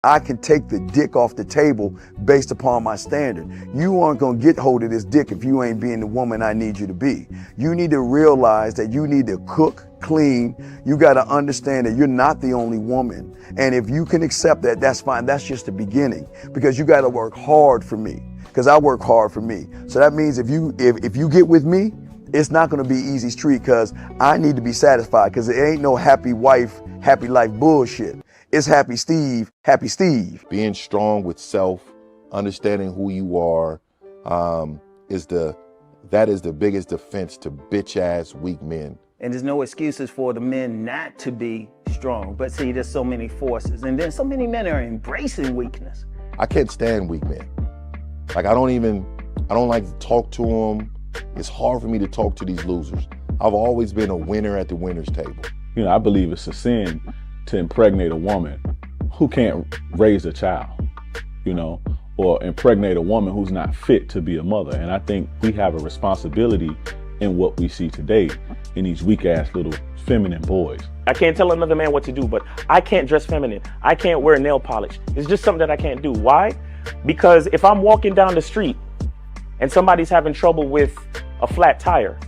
I can take the dick off the table based upon my standard. You aren't gonna get hold of this dick if you ain't being the woman I need you to be. You need to realize that you need to cook, clean. You gotta understand that you're not the only woman. And if you can accept that, that's fine. That's just the beginning, because you gotta work hard for me, because I work hard for me. So that means if you get with me, it's not gonna be easy street, because I need to be satisfied, because it ain't no happy wife, happy life bullshit. It's happy Steve, happy Steve. Being strong with self, understanding who you are, that is the biggest defense to bitch ass weak men. And there's no excuses for the men not to be strong. But see, there's so many forces, and then so many men are embracing weakness. I can't stand weak men. Like I don't like to talk to them. It's hard for me to talk to these losers. I've always been a winner at the winner's table. You know, I believe it's a sin to impregnate a woman who can't raise a child, you know, or impregnate a woman who's not fit to be a mother. And I think we have a responsibility in what we see today in these weak ass little feminine boys. I can't tell another man what to do, but I can't dress feminine. I can't wear nail polish. It's just something that I can't do. Why? Because if I'm walking down the street and somebody's having trouble with a flat tire,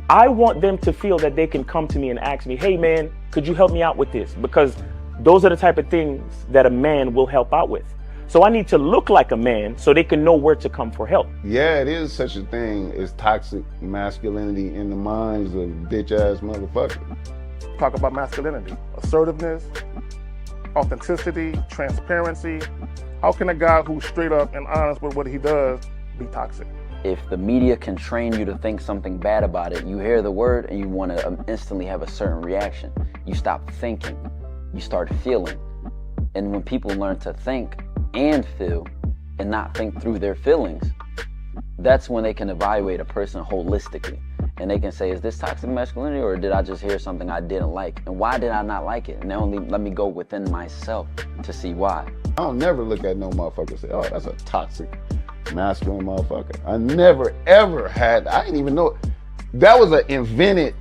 I want them to feel that they can come to me and ask me, hey man, could you help me out with this? Because those are the type of things that a man will help out with. So I need to look like a man so they can know where to come for help. Yeah, it is such a thing as toxic masculinity in the minds of bitch ass motherfuckers. Talk about masculinity, assertiveness, authenticity, transparency. How can a guy who's straight up and honest with what he does be toxic? If the media can train you to think something bad about it, you hear the word and you want to instantly have a certain reaction. You stop thinking, you start feeling. And when people learn to think and feel and not think through their feelings, that's when they can evaluate a person holistically. And they can say, is this toxic masculinity, or did I just hear something I didn't like? And why did I not like it? And only let me go within myself to see why. I don't never look at no motherfucker and say, oh, that's a toxic masculine motherfucker. I never ever had, I didn't even know. That was an invented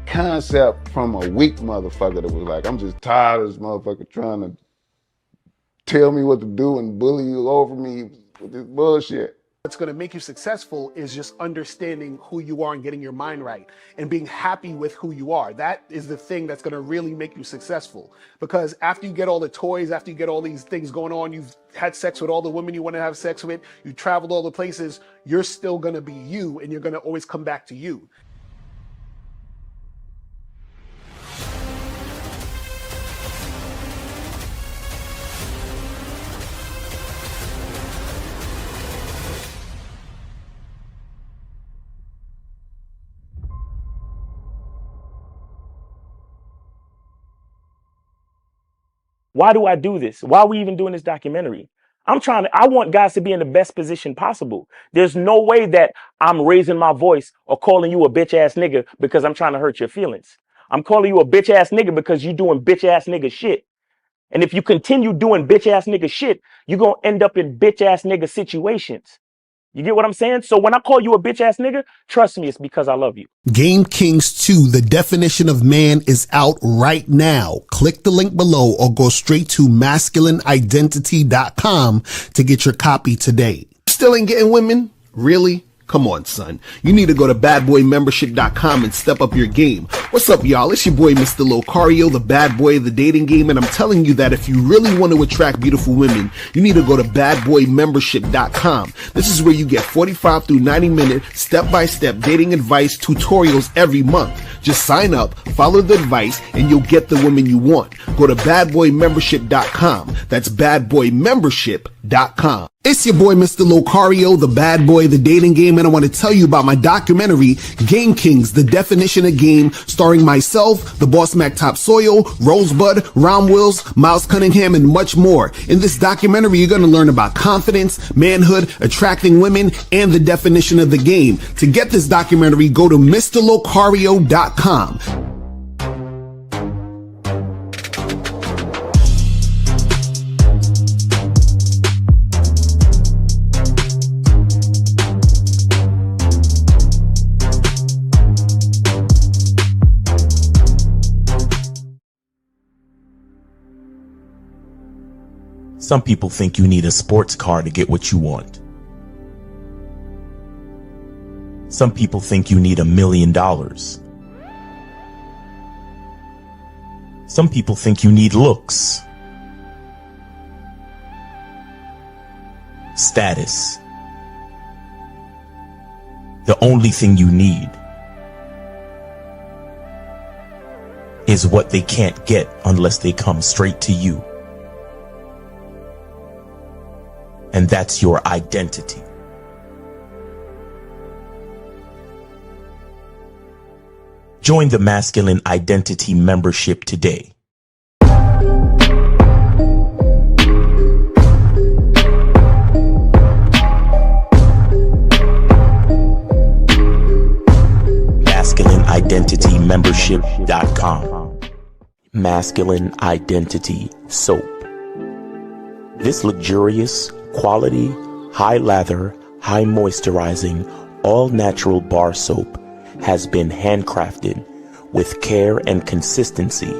concept from a weak motherfucker that was like, I'm just tired of this motherfucker trying to tell me what to do and bully you over me with this bullshit. What's going to make you successful is just understanding who you are and getting your mind right and being happy with who you are. That is the thing that's going to really make you successful. Because after you get all the toys, after you get all these things going on, you've had sex with all the women you want to have sex with, you traveled all the places, you're still going to be you, and you're going to always come back to you. Why do I do this? Why are we even doing this documentary? I want guys to be in the best position possible. There's no way that I'm raising my voice or calling you a bitch ass nigga because I'm trying to hurt your feelings. I'm calling you a bitch ass nigga because you're doing bitch ass nigga shit. And if you continue doing bitch ass nigga shit, you're going to end up in bitch ass nigga situations. You get what I'm saying? So when I call you a bitch ass nigga, trust me, it's because I love you. Game Kings 2, The Definition of Man, is out right now. Click the link below or go straight to masculineidentity.com to get your copy today. Still ain't getting women? Really? Come on, son. You need to go to badboymembership.com and step up your game. What's up, y'all? It's your boy, Mr. Locario, the bad boy of the dating game, and I'm telling you that if you really want to attract beautiful women, you need to go to badboymembership.com. This is where you get 45 through 90-minute step-by-step dating advice tutorials every month. Just sign up, follow the advice, and you'll get the women you want. Go to badboymembership.com. That's badboymembership.com. It's your boy, Mr. Locario, the bad boy of the dating game, and I want to tell you about my documentary, Game Kings, The Definition of Game, starring myself, the Boss Mac Top Soil, Rosebud, Ron Wills, Miles Cunningham, and much more. In this documentary, you're going to learn about confidence, manhood, attracting women, and the definition of the game. To get this documentary, go to MrLocario.com. Some people think you need a sports car to get what you want. Some people think you need $1 million. Some people think you need looks, status. The only thing you need is what they can't get unless they come straight to you. And that's your identity. Join the Masculine Identity membership today. MasculineIdentityMembership.com. Masculine Identity Soap. This luxurious, quality, high lather, high moisturizing, all natural bar soap has been handcrafted with care and consistency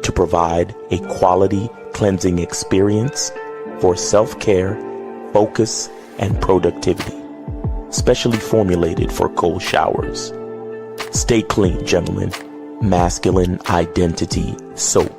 to provide a quality cleansing experience for self-care, focus, and productivity. Specially formulated for cold showers. Stay clean, gentlemen. Masculine Identity Soap.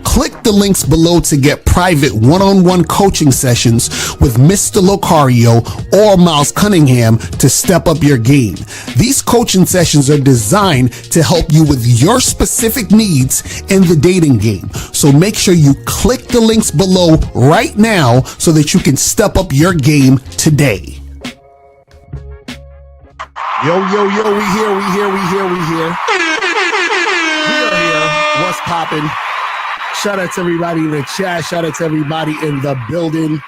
Click the links below to get private one-on-one coaching sessions with Mr. Locario or Miles Cunningham to step up your game. These coaching sessions are designed to help you with your specific needs in the dating game. So make sure you click the links below right now so that you can step up your game today. Yo, we here. We are here. What's poppin'? Shout out to everybody in the chat. Shout out to everybody in the building.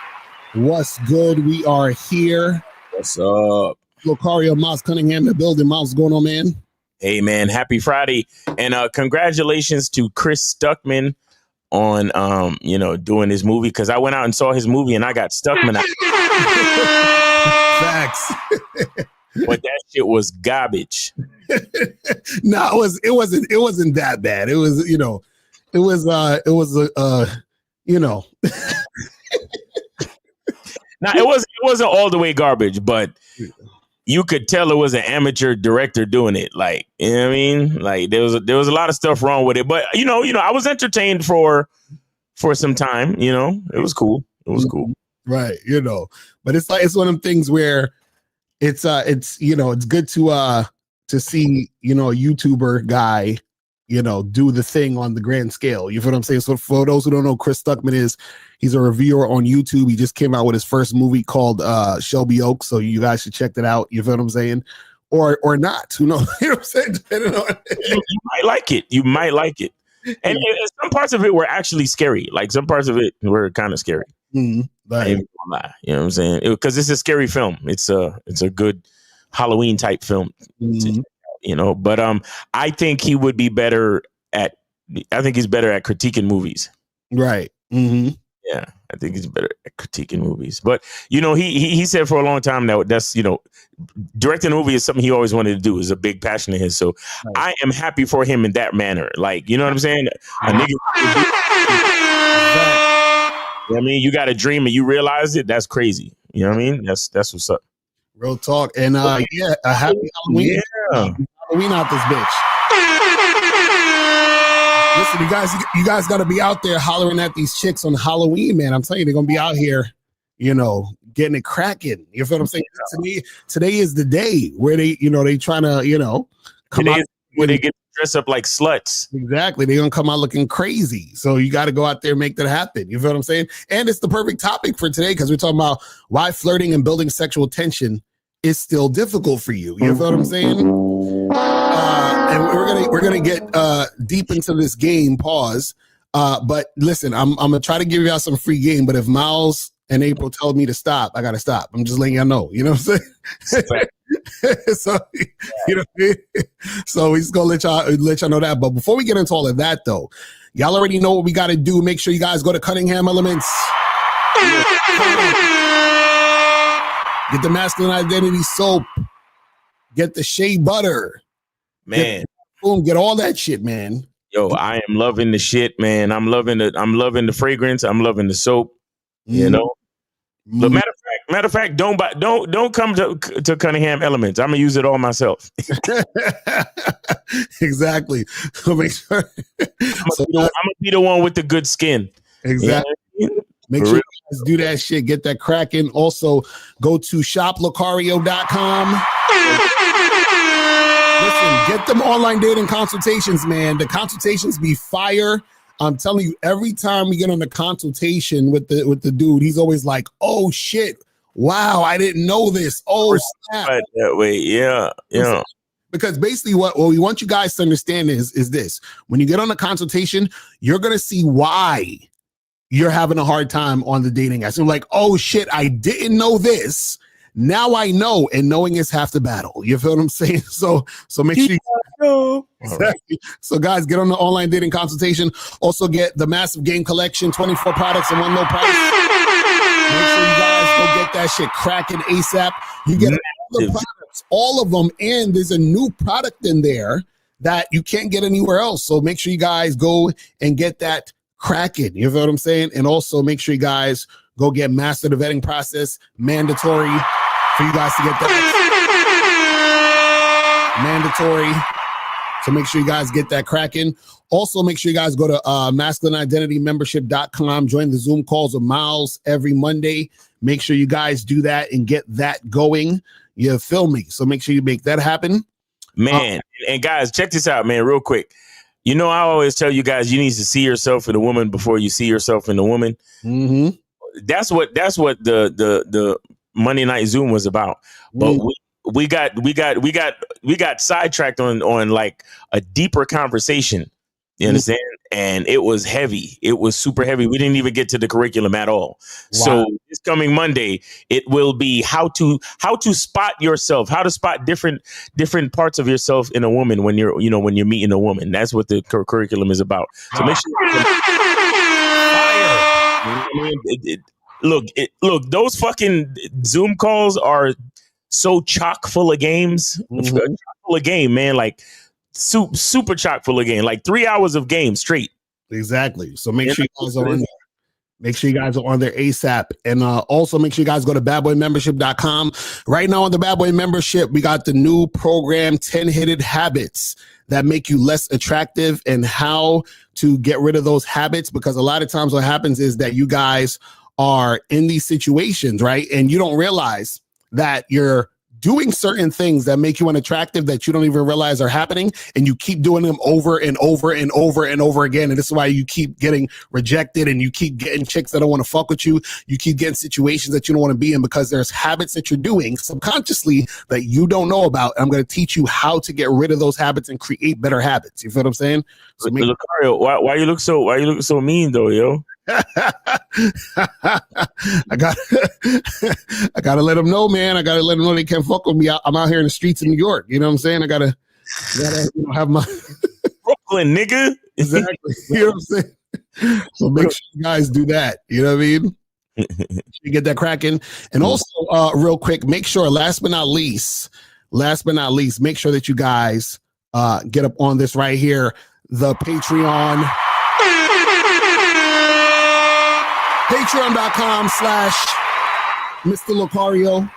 What's good? We are here. What's up? Locario, Miles Cunningham in the building. Miles, what's going on, man? Hey, man. Happy Friday. And congratulations to Chris Stuckman on, doing his movie. Because I went out and saw his movie and I got Stuckman out. Facts. But that shit was garbage. No, it wasn't that bad. It was, Now it wasn't all the way garbage, but you could tell it was an amateur director doing it. Like, you know what I mean? Like there was a lot of stuff wrong with it, but I was entertained for some time. It was cool. It was cool. Right. But it's one of them things where it's good to see, a YouTuber guy, do the thing on the grand scale. You feel what I'm saying? So for those who don't know, Chris Stuckman he's a reviewer on YouTube. He just came out with his first movie called Shelby Oaks. So you guys should check that out. You feel what I'm saying? Or not. Who knows? You know what I'm saying? Depending on you might like it. You might like it. And some parts of it were actually scary. Like some parts of it were kind of scary. Mm-hmm. Right. You know what I'm saying? Because it's a scary film. It's a good Halloween type film. Mm-hmm. But I think he would be better at. I think he's better at critiquing movies. Right. Mm-hmm. Yeah, I think he's better at critiquing movies. But he said for a long time that's directing a movie is something he always wanted to do. Is a big passion of his. So right. I am happy for him in that manner. Like you know what I'm saying? A nigga. I mean, you got a dream and you realize it. That's crazy. You know what I mean? That's what's up. Real talk. And a happy Halloween. Yeah. Halloween out this bitch. Listen, you guys got to be out there hollering at these chicks on Halloween, man. I'm telling you, they're gonna be out here, getting it cracking. You feel what I'm saying? To me, today is the day where they trying to, come out where they get dressed up like sluts. Exactly. They're gonna come out looking crazy. So you got to go out there and make that happen. You feel what I'm saying? And it's the perfect topic for today because we're talking about why flirting and building sexual tension is still difficult for you. You feel what I'm saying? And we're gonna get deep into this game. Pause. But listen, I'm gonna try to give y'all some free game. But if Miles and April tell me to stop, I gotta stop. I'm just letting y'all know. You know what I'm saying? So you know what I mean? So we just gonna let y'all know that. But before we get into all of that, though, y'all already know what we gotta do. Make sure you guys go to Cunningham Elements. Get the Masculine Identity soap. Get the shea butter. Man. Boom, get all that shit, man. Yo, I am loving the shit, man. I'm loving the fragrance. I'm loving the soap. You know. Look, matter of fact, don't come to Cunningham Elements. I'm gonna use it all myself. Exactly. So make sure. I'm gonna be the one with the good skin. Exactly. You know? Make sure you guys do that shit. Get that cracking. Also, go to shoplocario.com. Listen, get them online dating consultations, man. The consultations be fire. I'm telling you, every time we get on the consultation with the dude, he's always like, "Oh shit, wow, I didn't know this. Oh snap." Right that way, yeah. Because basically, what we want you guys to understand is this: when you get on a consultation, you're gonna see why you're having a hard time on the dating app. So like, "Oh shit, I didn't know this. Now I know," and knowing is half the battle. You feel what I'm saying? So make sure you exactly. So guys, get on the online dating consultation. Also get the massive game collection, 24 products in one low price. Make sure you guys go get that shit cracking ASAP. You get all the products, all of them, and there's a new product in there that you can't get anywhere else. So make sure you guys go and get that cracking. You feel what I'm saying? And also make sure you guys go get Master the Vetting Process, mandatory for you guys to get that. Mandatory. So make sure you guys get that cracking. Also, make sure you guys go to masculineidentitymembership.com. Join the Zoom calls with Miles every Monday. Make sure you guys do that and get that going. You feel me? So make sure you make that happen. Man, and guys, check this out, man, real quick. You know, I always tell you guys you need to see yourself in a woman before you see yourself in a woman. Mm-hmm. That's what the Monday Night Zoom was about. But we got sidetracked on like a deeper conversation. You understand? And it was heavy. It was super heavy. We didn't even get to the curriculum at all. Wow. So this coming Monday, it will be how to spot yourself, how to spot different parts of yourself in a woman when you're meeting a woman. That's what the curriculum is about. So make sure. Look, those fucking Zoom calls are so chock full of games. Chock full of game, man. Like super chock full of game. Like 3 hours of game straight. Exactly. So make sure you guys are on there. Make sure you guys are on there ASAP. And also make sure you guys go to badboymembership.com. Right now on the Bad Boy Membership, we got the new program, 10 Hidden Habits that make you less attractive, and how to get rid of those habits. Because a lot of times what happens is that you guys are in these situations, right? And you don't realize that you're doing certain things that make you unattractive that you don't even realize are happening, and you keep doing them over and over and over and over again. And this is why you keep getting rejected, and you keep getting chicks that don't want to fuck with you. You keep getting situations that you don't want to be in, because there's habits that you're doing subconsciously that you don't know about. I'm going to teach you how to get rid of those habits and create better habits. You feel what I'm saying? So Locario, why you look so mean though, yo? I gotta let them know, man. I gotta let them know they can't fuck with me. I'm out here in the streets of New York. You know what I'm saying? I gotta have my Brooklyn, nigga. Exactly. You know what I'm saying? So make sure you guys do that. You know what I mean? You get that cracking. And also, real quick, make sure, last but not least, make sure that you guys get up on this right here, the Patreon. Patreon.com/Mr. Locario,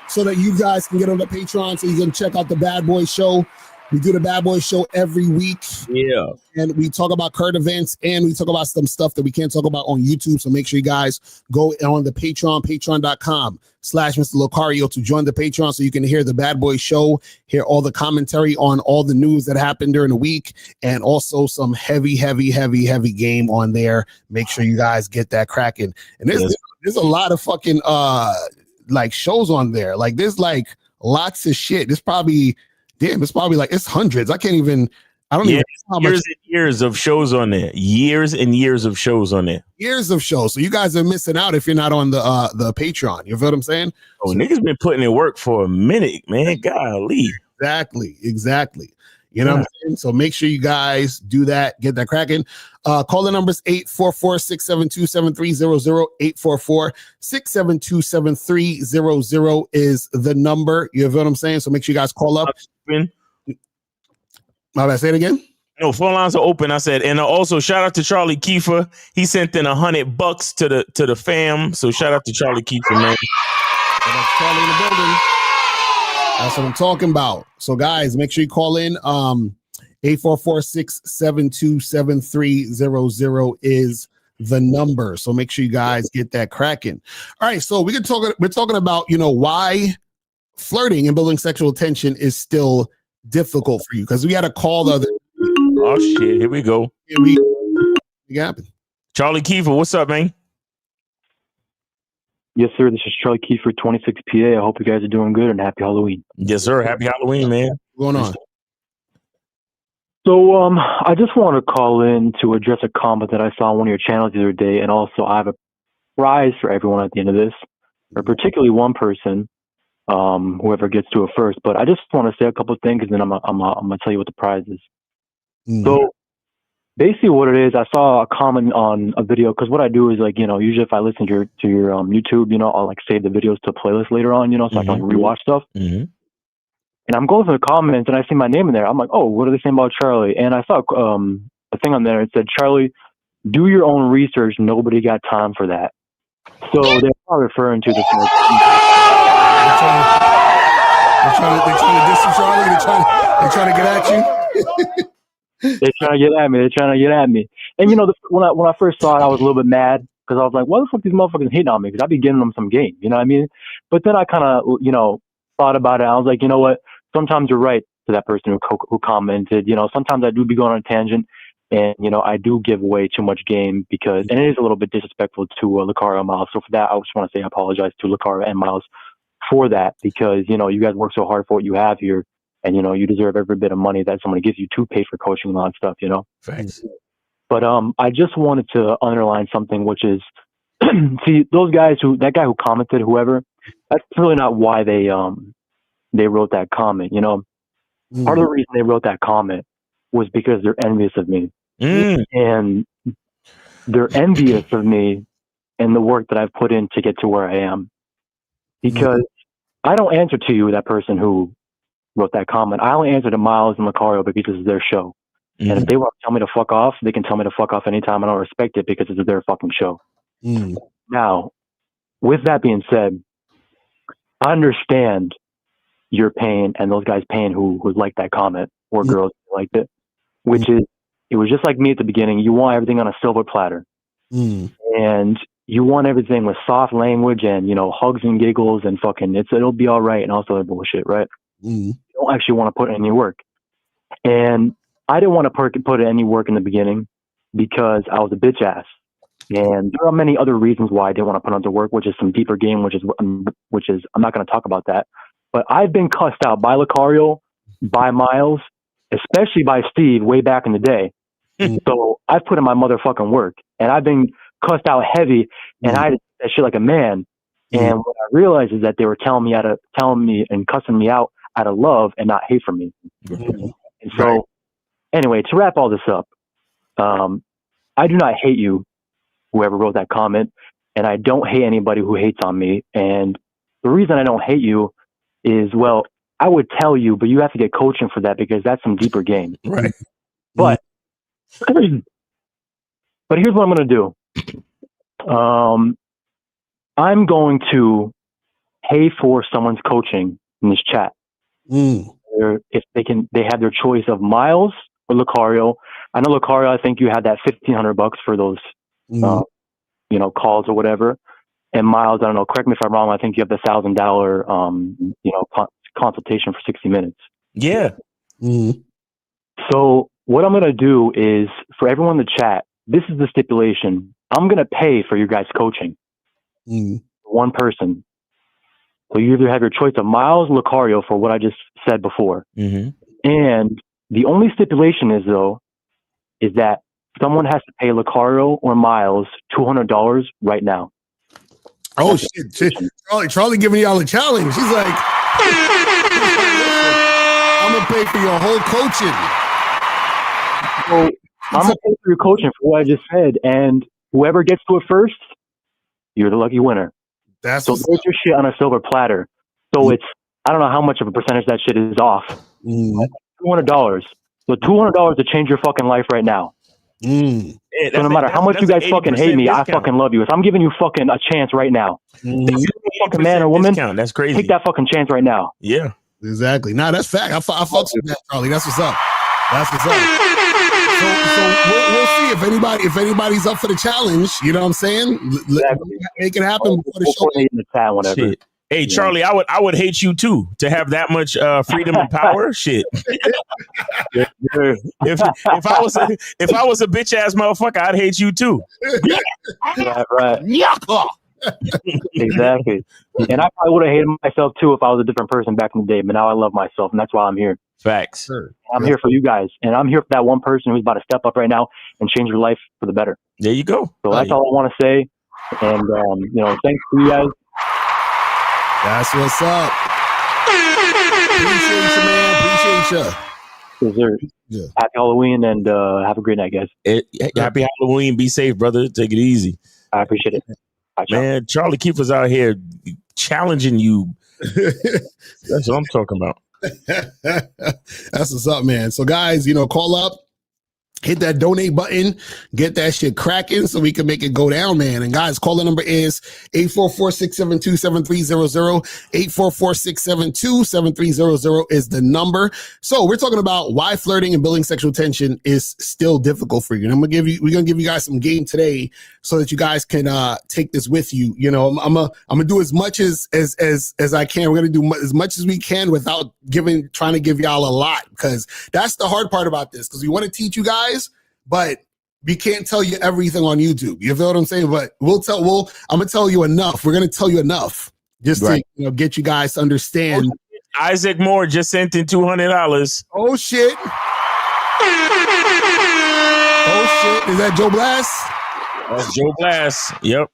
so that you guys can get on the Patreon, so you can check out the Bad Boy Show. We do the Bad Boy Show every week. Yeah. And we talk about current events, and we talk about some stuff that we can't talk about on YouTube. So make sure you guys go on the Patreon, patreon.com/Mr. Locario, to join the Patreon, so you can hear the Bad Boy Show, hear all the commentary on all the news that happened during the week, and also some heavy game on there. Make sure you guys get that cracking. And there's a lot of fucking like shows on there. Like there's like lots of shit. It's probably like, it's hundreds. I don't even know how much. Years and years of shows on there. Years and years of shows on there. Years of shows. So you guys are missing out if you're not on the Patreon. You feel what I'm saying? Oh, niggas been putting in work for a minute, man. Golly. Exactly. You know what I'm saying? So make sure you guys do that. Get that cracking. Call the numbers 844-672-7300. 844-672-7300 is the number. You feel what I'm saying? So make sure you guys call up. My bad, say it again. No, phone lines are open. I said, and also shout out to Charlie Kiefer. He sent in $100 to the fam. So shout out to Charlie Kiefer, man. That's Charlie in the building. That's what I'm talking about. So guys, make sure you call in. 844-672-7300 is the number. So make sure you guys get that cracking. All right, so we're talking about, why flirting and building sexual tension is still difficult for you, because we had a call the other. Oh shit, here we go. It happened. Charlie Kiefer, what's up, man? Yes, sir. This is Charlie Kiefer, 26PA. I hope you guys are doing good and happy Halloween. Yes, sir. Happy Halloween, man. What's going on? So, I just want to call in to address a comment that I saw on one of your channels the other day, and also I have a prize for everyone at the end of this, or particularly one person, whoever gets to it first. But I just want to say a couple of things, and then I'm gonna tell you what the prize is. So, basically, what it is, I saw a comment on a video, because what I do is usually if I listen to your YouTube, I'll save the videos to a playlist later on, so I can rewatch stuff. Mm-hmm. And I'm going through the comments and I see my name in there. I'm like, oh, what are they saying about Charlie? And I saw a thing on there. It said, Charlie, do your own research. Nobody got time for that. So they're probably referring to this. They're trying to distance Charlie. They're trying to get at you. They're trying to get at me. They're trying to get at me. And when I first saw it, I was a little bit mad, because I was like, why the fuck these motherfuckers hating on me? Because I'd be giving them some game. You know what I mean? But then I kind of, thought about it. I was like, you know what? Sometimes you're right, to that person who commented. Sometimes I do be going on a tangent, and I do give away too much game, and it is a little bit disrespectful to Locario and Miles. So for that, I just want to say I apologize to Locario and Miles for that, because you guys work so hard for what you have here, and you deserve every bit of money that someone gives you to pay for coaching and all that stuff. Thanks. But I just wanted to underline something, which is, see, that guy who commented, whoever, that's really not why they wrote that comment. Part of the reason they wrote that comment was because they're envious of me. And they're envious of me and the work that I've put in to get to where I am. Because I don't answer to you, that person who wrote that comment. I only answer to Miles and Locario because this is their show. And if they want to tell me to fuck off, they can tell me to fuck off anytime. I don't respect it, because it's their fucking show. Now, with that being said, I understand your pain and those guys' pain who liked that comment, or girls who liked it, which is, it was just like me at the beginning. You want everything on a silver platter, and you want everything with soft language and hugs and giggles and fucking it'll be all right and all this other bullshit, right? You don't actually want to put in any work, and I didn't want to put in any work in the beginning because I was a bitch ass. And there are many other reasons why I didn't want to put on the work, which is some deeper game, which is I'm not going to talk about that. But I've been cussed out by Locario, by Miles, especially by Steve way back in the day. So I've put in my motherfucking work, and I've been cussed out heavy, and I did that shit like a man. And what I realized is that they were telling me and cussing me out out of love and not hate for me. And so, anyway, to wrap all this up, I do not hate you, whoever wrote that comment, and I don't hate anybody who hates on me. And the reason I don't hate you is, well, I would tell you, but you have to get coaching for that, because that's some deeper game. Right. But here's what I'm going to do. I'm going to pay for someone's coaching in this chat. If they have their choice of Miles or Locario. I know Locario, I think you had that $1,500 for those, calls or whatever. And Miles, I don't know, correct me if I'm wrong, I think you have the $1,000, consultation for 60 minutes. Yeah. So what I'm going to do is, for everyone in the chat, this is the stipulation. I'm going to pay for your guys' coaching. One person. So you either have your choice of Miles, Locario, for what I just said before. And the only stipulation is that someone has to pay Locario or Miles $200 right now. Oh shit! Charlie giving y'all a challenge. She's like, I'm gonna pay for your whole coaching. So I'm gonna pay for your coaching for what I just said, and whoever gets to it first, you're the lucky winner. So there's your shit on a silver platter. So it's, I don't know how much of a percentage that shit is off. $200. So $200 to change your fucking life right now. Yeah, So no matter how much you guys fucking hate me, I fucking love you. So I'm giving you fucking a chance right now. If you're a fucking man or woman, that's crazy. take that fucking chance right now. Yeah. Exactly. Nah, that's fact. I fucks with that, Charlie. That's what's up. That's what's up. So we'll see if anybody's up for the challenge. You know what I'm saying? Make it happen before the show. In the chat, whatever. Shit. Hey, Charlie, I would hate you too to have that much freedom and power. Shit. if I was a bitch ass motherfucker, I'd hate you too. Right. Exactly. And I probably would have hated myself too if I was a different person back in the day. But now I love myself, and that's why I'm here. Facts. I'm here for you guys, and I'm here for that one person who's about to step up right now and change your life for the better. There you go. So that's all I want to say. And thanks to you guys. That's what's up. Appreciate you, man. Appreciate you. Dessert. Yeah. Happy Halloween and have a great night, guys. Happy Halloween. Be safe, brother. Take it easy. I appreciate it. Bye, man, Charlie Keefer's out here challenging you. That's what I'm talking about. That's what's up, man. So guys, call up, hit that donate button, get that shit cracking so we can make it go down, man. And guys, call the number is 844-672-7300. 844-672-7300 is the number. So we're talking about why flirting and building sexual tension is still difficult for you. And we're gonna give you guys some game today so that you guys can take this with you. I'm gonna do as much as I can. We're gonna do as much as we can without trying to give y'all a lot, because that's the hard part about this, because we want to teach you guys, but we can't tell you everything on YouTube. You feel what I'm saying? But I'm gonna tell you enough. We're gonna tell you enough just to get you guys to understand. Isaac Moore just sent in $200. Oh shit! Oh shit! Is that Joe Blast? That's Joe Blast. Yep.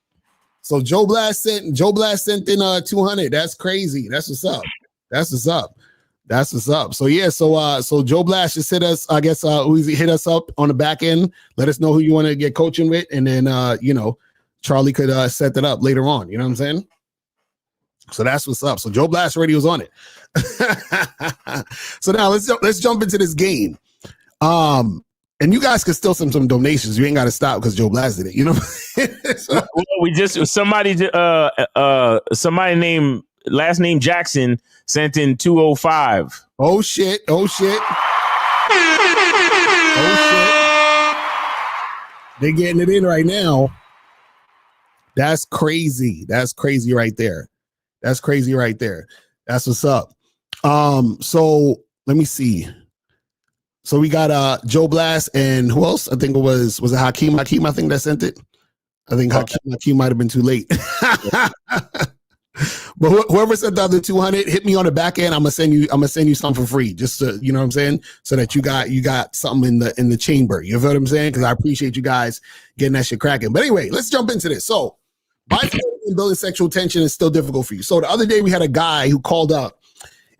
So Joe Blast sent in 200. That's crazy. That's what's up. So yeah, so Joe Blast just hit us. I guess hit us up on the back end. Let us know who you want to get coaching with, and then Charlie could set that up later on. You know what I'm saying? So that's what's up. So Joe Blast Radio's on it. So now let's jump into this game. And you guys could still send some donations. You ain't got to stop because Joe Blast did it. So, somebody named last name Jackson sent in 205. Oh shit. They're getting it in right now. That's crazy. That's crazy right there. That's what's up. So let me see. So we got Joe Blast and who else? I think it was it Hakeem? Hakeem, I think that sent it. I think Hakeem might have been too late. But whoever sent the other 200, hit me on the back end. I'm gonna send you something for free, just to, you know what I'm saying, so that you got something in the chamber. You feel what I'm saying? Because I appreciate you guys getting that shit cracking. But anyway, let's jump into this. So, why building sexual tension is still difficult for you? So the other day we had a guy who called up,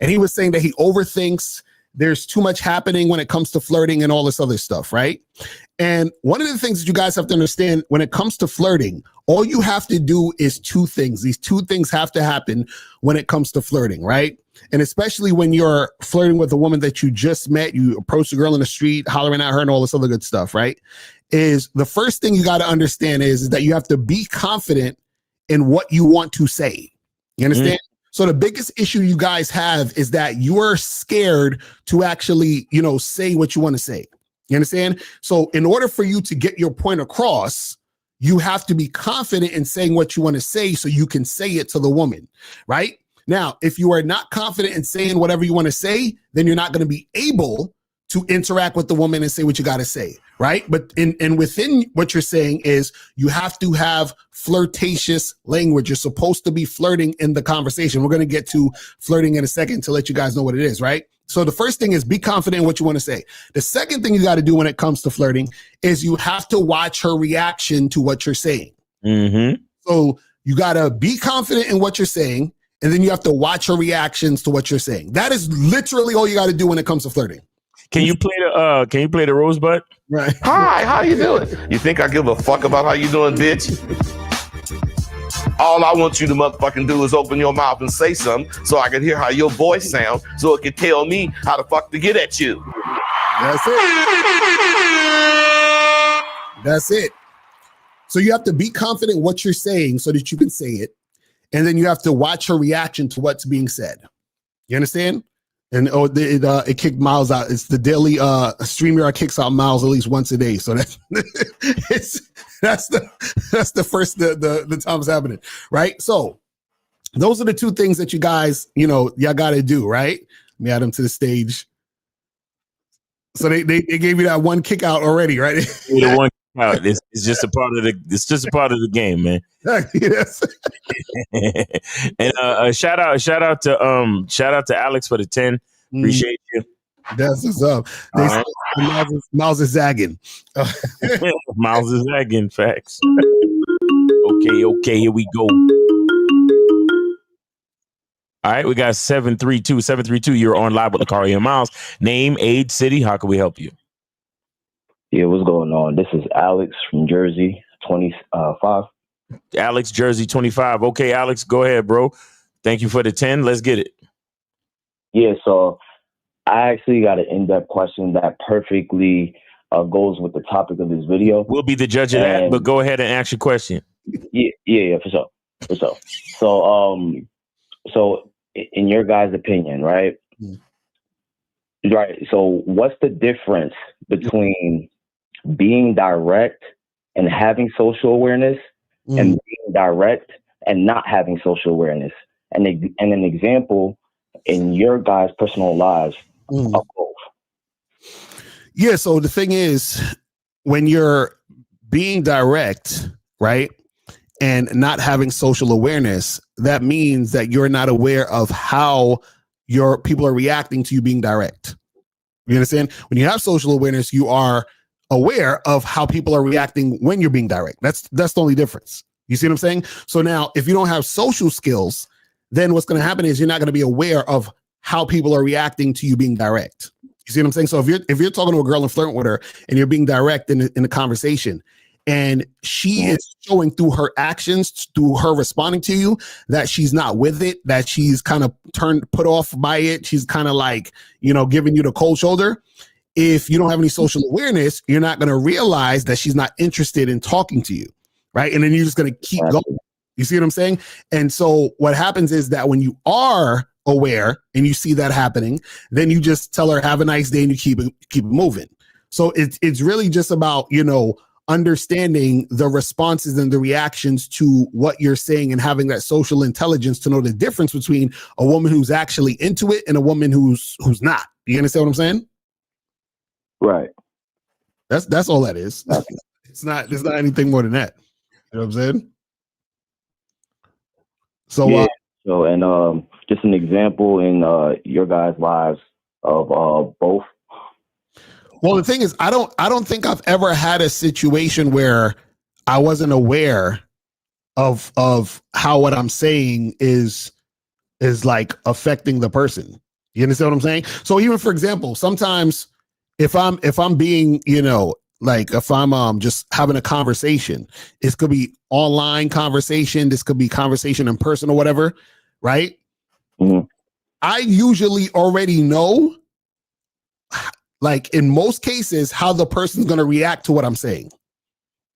and he was saying that he overthinks. There's too much happening when it comes to flirting and all this other stuff, right? And one of the things that you guys have to understand when it comes to flirting, all you have to do is two things. These two things have to happen when it comes to flirting, right? And especially when you're flirting with a woman that you just met, you approach a girl in the street, hollering at her and all this other good stuff, right? Is the first thing you got to understand is that you have to be confident in what you want to say. You understand? So the biggest issue you guys have is that you are scared to actually, say what you want to say. You understand? So in order for you to get your point across, you have to be confident in saying what you want to say so you can say it to the woman, right? Now, if you are not confident in saying whatever you want to say, then you're not going to be able to interact with the woman and say what you got to say, right? But within what you're saying is you have to have flirtatious language. You're supposed to be flirting in the conversation. We're going to get to flirting in a second to let you guys know what it is, right? So the first thing is be confident in what you want to say. The second thing you got to do when it comes to flirting is you have to watch her reaction to what you're saying. Mm-hmm. So you got to be confident in what you're saying, and then you have to watch her reactions to what you're saying. That is literally all you got to do when it comes to flirting. Can you play the rosebud? Right. Hi, how you doing? You think I give a fuck about how you doing, bitch? All I want you to motherfucking do is open your mouth and say something so I can hear how your voice sounds, so it can tell me how the fuck to get at you. That's it. That's it. So you have to be confident in what you're saying so that you can say it. And then you have to watch her reaction to what's being said. You understand? And it kicked Miles out. It's the daily StreamYard kicks out Miles at least once a day. So that's the first the time's happening, right? So those are the two things that you guys, y'all got to do, right? Let me add them to the stage. So they gave you that one kick out already, right? The one kick out. It's just a part of the game, man. Yes. And shout out to Alex for the 10. Appreciate you. That's what's up. They say Miles is zagging. Miles is zagging. Facts. Okay, here we go. All right, we got 732. You're on live with Locario and Miles. Name, age, city. How can we help you? Yeah, what's going on? This is Alex from Jersey, 25. Alex, Jersey, 25. Okay, Alex, go ahead, bro. Thank you for the 10. Let's get it. Yeah, so I actually got an in-depth question that perfectly goes with the topic of this video. We'll be the judge of that, but go ahead and ask your question. Yeah, for sure. So in your guys' opinion, right? Right. So what's the difference between being direct and having social awareness and being direct and not having social awareness? And an example in your guys' personal lives of both. Yeah, so the thing is, when you're being direct, right, and not having social awareness, that means that you're not aware of how your people are reacting to you being direct. You understand? When you have social awareness, you are aware of how people are reacting when you're being direct. That's the only difference. You see what I'm saying? So now, if you don't have social skills, then what's going to happen is you're not going to be aware of how people are reacting to you being direct. You see what I'm saying? So if you're talking to a girl and flirting with her and you're being direct in the conversation, and she is showing through her actions, through her responding to you, that she's not with it, that she's kind of put off by it, she's kind of like, giving you the cold shoulder. If you don't have any social awareness, you're not going to realize that she's not interested in talking to you, right? And then you're just going to keep going. You see what I'm saying? And so what happens is that when you are aware and you see that happening, then you just tell her, have a nice day, and you keep it moving. So it's really just about, understanding the responses and the reactions to what you're saying and having that social intelligence to know the difference between a woman who's actually into it and a woman who's not. You understand what I'm saying? Right. That's all that is. It's not anything more than that. You know what I'm saying? So, yeah. So just an example in your guys' lives of both. Well, the thing is, I don't think I've ever had a situation where I wasn't aware of how what I'm saying is like affecting the person. You understand what I'm saying? So even, for example, sometimes if I'm being, like if I'm just having a conversation, this could be online conversation, this could be conversation in person or whatever, right? Mm-hmm. I usually already know, like in most cases, how the person's going to react to what I'm saying.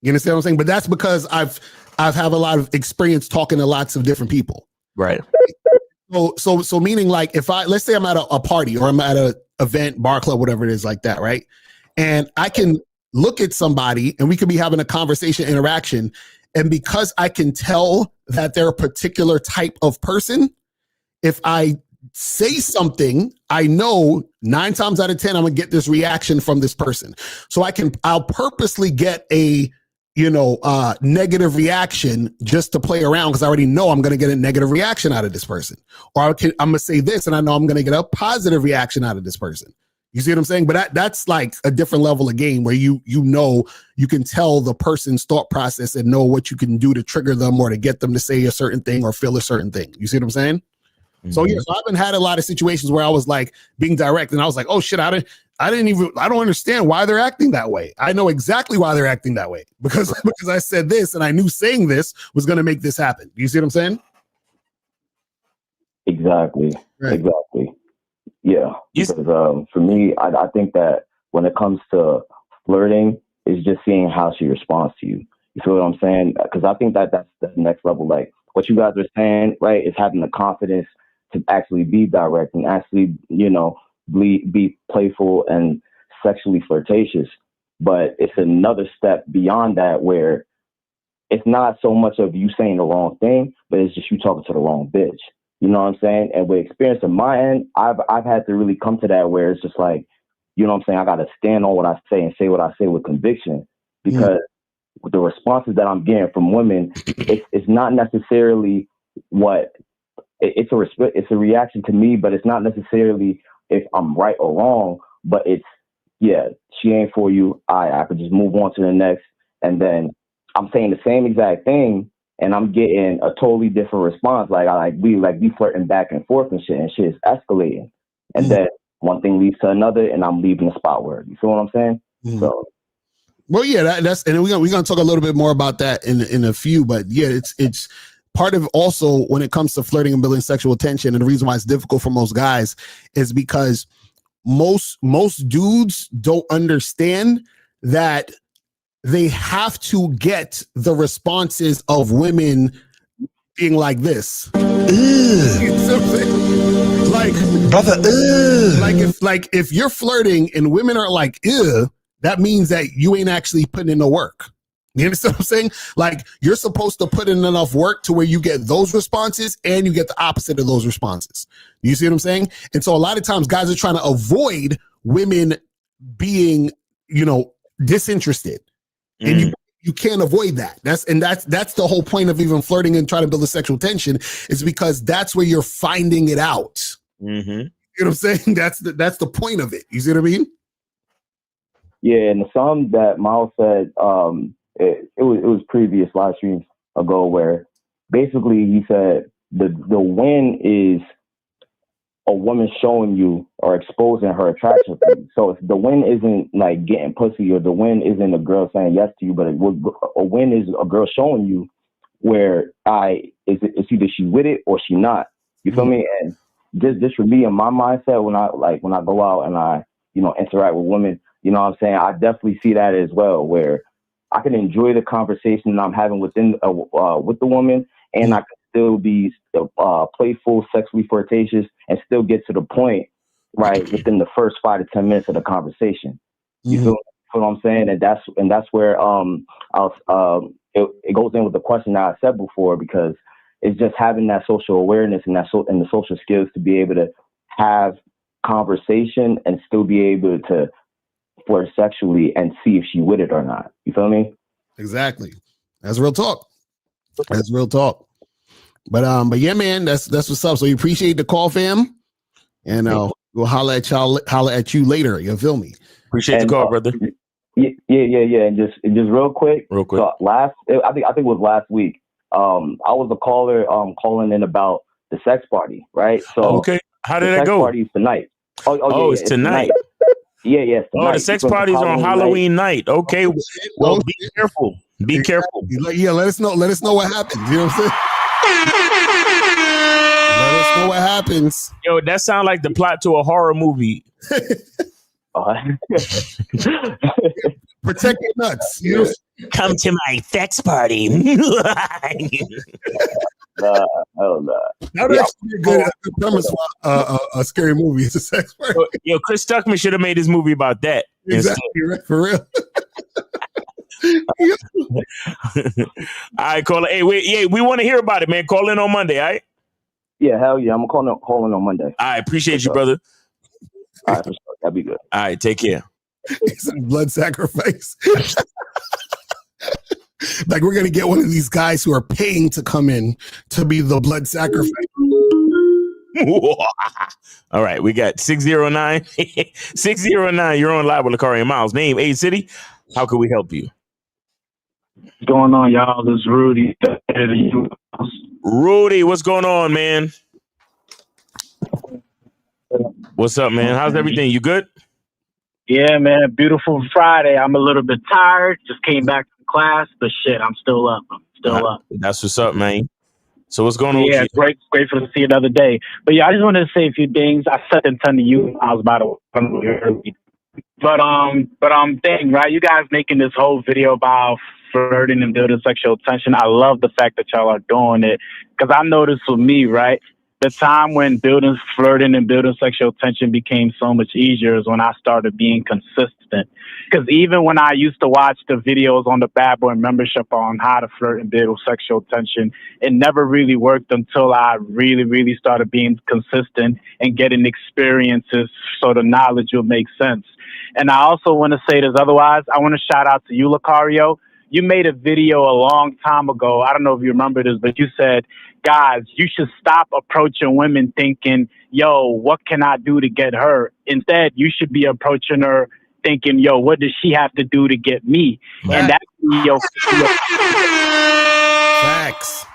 You understand what I'm saying? But that's because I've had a lot of experience talking to lots of different people. Right. So meaning, like, if let's say I'm at a party or I'm at a event, bar, club, whatever it is like that, right? And I can look at somebody and we could be having a conversation, interaction. And because I can tell that they're a particular type of person, if I say something, I know 9 times out of 10, I'm gonna get this reaction from this person. So I'll purposely get a, negative reaction just to play around because I already know I'm gonna get a negative reaction out of this person. Or I'm gonna say this and I know I'm gonna get a positive reaction out of this person. You see what I'm saying? But that's like a different level of game where you can tell the person's thought process and know what you can do to trigger them or to get them to say a certain thing or feel a certain thing. You see what I'm saying? So yeah, so I haven't had a lot of situations where I was like being direct and I was like, oh shit, I don't understand why they're acting that way. I know exactly why they're acting that way because I said this and I knew saying this was going to make this happen. You see what I'm saying? Exactly. Right. Exactly. Yeah. Because for me, I think that when it comes to flirting is just seeing how she responds to you. You feel what I'm saying? Because I think that's the next level. Like what you guys are saying, right, is having the confidence to actually be direct and actually, be playful and sexually flirtatious. But it's another step beyond that where it's not so much of you saying the wrong thing, but it's just you talking to the wrong bitch. You know what I'm saying? And with experience on my end, I've had to really come to that where it's just like, you know what I'm saying? I got to stand on what I say and say what I say with conviction, because the responses that I'm getting from women, it's not necessarily it's a reaction to me, but it's not necessarily if I'm right or wrong, but it's, yeah, she ain't for you. I could just move on to the next. And then I'm saying the same exact thing and I'm getting a totally different response. Like we flirting back and forth and shit is escalating. And then one thing leads to another and I'm leaving the spot where, you feel what I'm saying? So. Well, yeah, that's, and we're gonna talk a little bit more about that in a few, but yeah, it's part of also when it comes to flirting and building sexual tension, and the reason why it's difficult for most guys is because most dudes don't understand that they have to get the responses of women being like this. Like, brother, if you're flirting and women are like, ew, that means that you ain't actually putting in the work. You understand what I'm saying? Like, you're supposed to put in enough work to where you get those responses and you get the opposite of those responses. You see what I'm saying? And so a lot of times guys are trying to avoid women being, disinterested. And you can't avoid that. That's the whole point of even flirting and trying to build a sexual tension, is because that's where you're finding it out. You know what I'm saying? That's the point of it. You see what I mean? Yeah, and the song that Miles said, it was previous live streams ago where basically he said the win is a woman showing you or exposing her attraction for you. So if the win isn't like getting pussy, or the win isn't a girl saying yes to you, but a win is a girl showing you where it's either she with it or she not. You feel me? And this would be in my mindset when I go out and I interact with women. You know what I'm saying? I definitely see that as well, where I can enjoy the conversation that I'm having with the woman, and I can still be playful, sexually flirtatious, and still get to the point right within the first 5 to 10 minutes of the conversation. You feel what I'm saying? And that's where it goes in with the question that I said before, because it's just having that social awareness and and the social skills to be able to have conversation and still be able to flirt sexually and see if she with it or not. You feel me? Exactly. That's real talk. That's real talk. But yeah, man, that's what's up. So you appreciate the call, fam, and we'll holler at you later. You feel me? Appreciate the call, brother. Yeah. And just real quick. So I think it was last week. I was a caller calling in about the sex party, right? So okay, how did that go? The sex party's tonight. Oh, it's tonight. Yeah. Tonight. Oh, the sex party's on Halloween night. Okay, well, be careful. Be careful. Yeah, let us know what happens. You know what I'm saying? Let us know what happens. Yo, that sounds like the plot to a horror movie. Protect your nuts. Come to my sex party. Oh no. That would actually be a good premise for a scary movie. It's a sex party. Yo, Chris Tuckman should have made his movie about that. Exactly, right? For real. All right, caller. Hey, we want to hear about it, man. Call in on Monday, all right? Yeah, hell yeah. I'm calling on Monday. I appreciate you, brother. All right, for sure. That'd be good. All right, take care. Blood sacrifice. Like, we're gonna get one of these guys who are paying to come in to be the blood sacrifice. All right, we got 609. 609. You're on live with Locario and Miles. Name, age, city. How can we help you? What's going on, y'all? This is Rudy. Rudy, what's going on, man? What's up, man? How's everything? You good? Yeah, man. Beautiful Friday. I'm a little bit tired. Just came back from class, but shit, I'm still up. Up. That's what's up, man. So what's going on? Yeah, grateful to see another day. But yeah, I just wanted to say a few things. I said and to you. I was about to early. Thing, right? You guys making this whole video about flirting and building sexual tension. I love the fact that y'all are doing it because I noticed for me, right, the time when building flirting and building sexual tension became so much easier is when I started being consistent. Because even when I used to watch the videos on the Bad Boy membership on how to flirt and build sexual tension, it never really worked until I really, really started being consistent and getting experiences so the knowledge will make sense. And I also want to say this, otherwise, I want to shout out to you, Locario. You made a video a long time ago. I don't know if you remember this, but you said, guys, you should stop approaching women thinking, yo, what can I do to get her? Instead, you should be approaching her thinking, yo, what does she have to do to get me? Right. And that's your facts.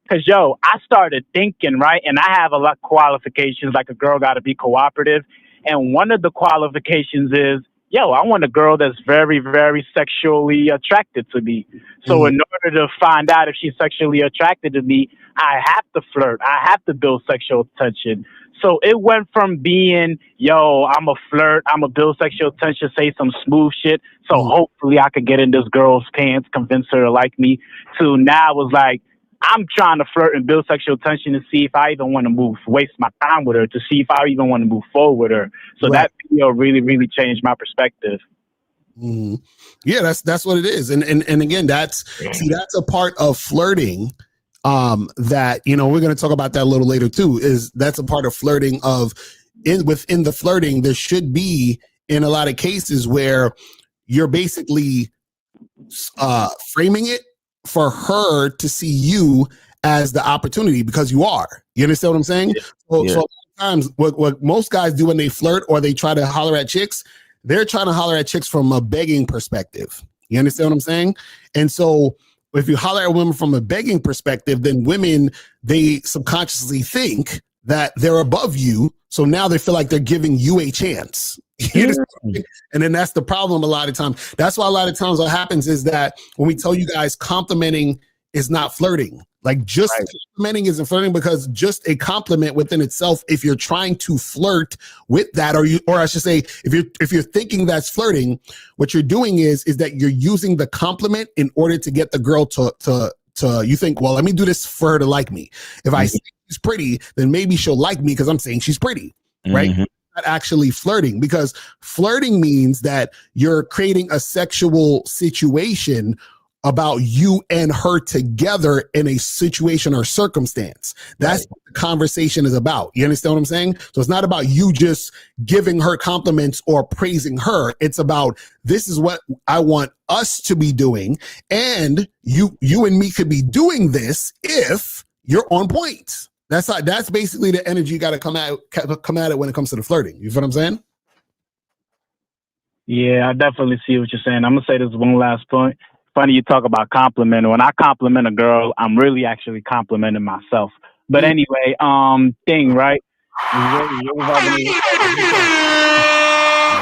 Because, yo, I started thinking, right? And I have a lot of qualifications, like a girl got to be cooperative. And one of the qualifications is, yo, I want a girl that's very, very sexually attracted to me. So in order to find out if she's sexually attracted to me, I have to flirt. I have to build sexual tension. So it went from being, yo, I'm a flirt, I'm a build sexual tension, say some smooth shit. So hopefully I could get in this girl's pants, convince her to like me, to now it was like, I'm trying to flirt and build sexual tension to see if I even want to waste my time with her, to see if I even want to move forward with her. So that video really, really changed my perspective. Yeah, that's what it is. And again, that's a part of flirting that, you know, we're going to talk about that a little later too, is that's a part of flirting within the flirting, there should be in a lot of cases where you're basically framing it for her to see you as the opportunity, because you are. You understand what I'm saying? So a lot of times what most guys do when they flirt or they try to holler at chicks, they're trying to holler at chicks from a begging perspective. You understand what I'm saying? And so if you holler at women from a begging perspective, then women, they subconsciously think that they're above you. So now they feel like they're giving you a chance. And then that's the problem a lot of times. That's why a lot of times what happens is that when we tell you guys complimenting is not flirting, like just complimenting isn't flirting, because just a compliment within itself, if you're trying to flirt with that, or I should say, if you're thinking that's flirting, what you're doing is that you're using the compliment in order to get the girl to you think, well, let me do this for her to like me. If I say she's pretty, then maybe she'll like me because I'm saying she's pretty, right? Not actually flirting, because flirting means that you're creating a sexual situation about you and her together in a situation or circumstance. That's what the conversation is about. You understand what I'm saying? So it's not about you just giving her compliments or praising her. It's about, this is what I want us to be doing, and you and me could be doing this if you're on point. That's basically the energy you got to come at it when it comes to the flirting. You feel what I'm saying? Yeah, I definitely see what you're saying. I'm gonna say this one last point. Funny you talk about complimenting. When I compliment a girl, I'm really actually complimenting myself. But anyway, thing, right? I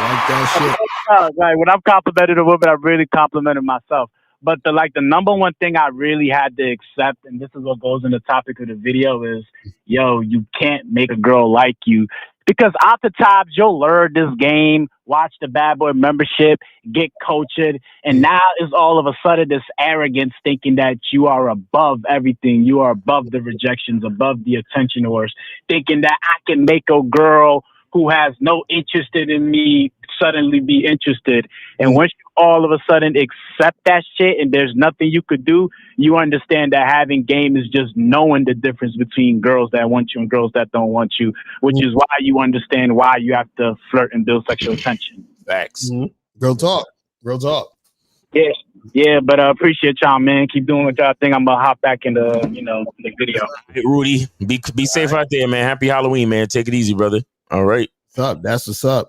like that shit. Right. When I'm complimenting a woman, I'm really complimenting myself. But the number one thing I really had to accept, and this is what goes in the topic of the video, is, yo, you can't make a girl like you. Because oftentimes you'll learn this game, watch the Bad Boy membership, get coached, and now it's all of a sudden this arrogance thinking that you are above everything. You are above the rejections, above the attention whores, thinking that I can make a girl who has no interest in me suddenly be interested. And once you all of a sudden accept that shit and there's nothing you could do, you understand that having game is just knowing the difference between girls that want you and girls that don't want you, which is why you understand why you have to flirt and build sexual tension. Facts. Real talk. Real talk. Yeah, but I appreciate y'all, man. Keep doing what y'all think. I'm gonna hop back into the video. Hey, Rudy, be safe out there, man. Happy Halloween, man. Take it easy, brother. All right. What's up? That's what's up.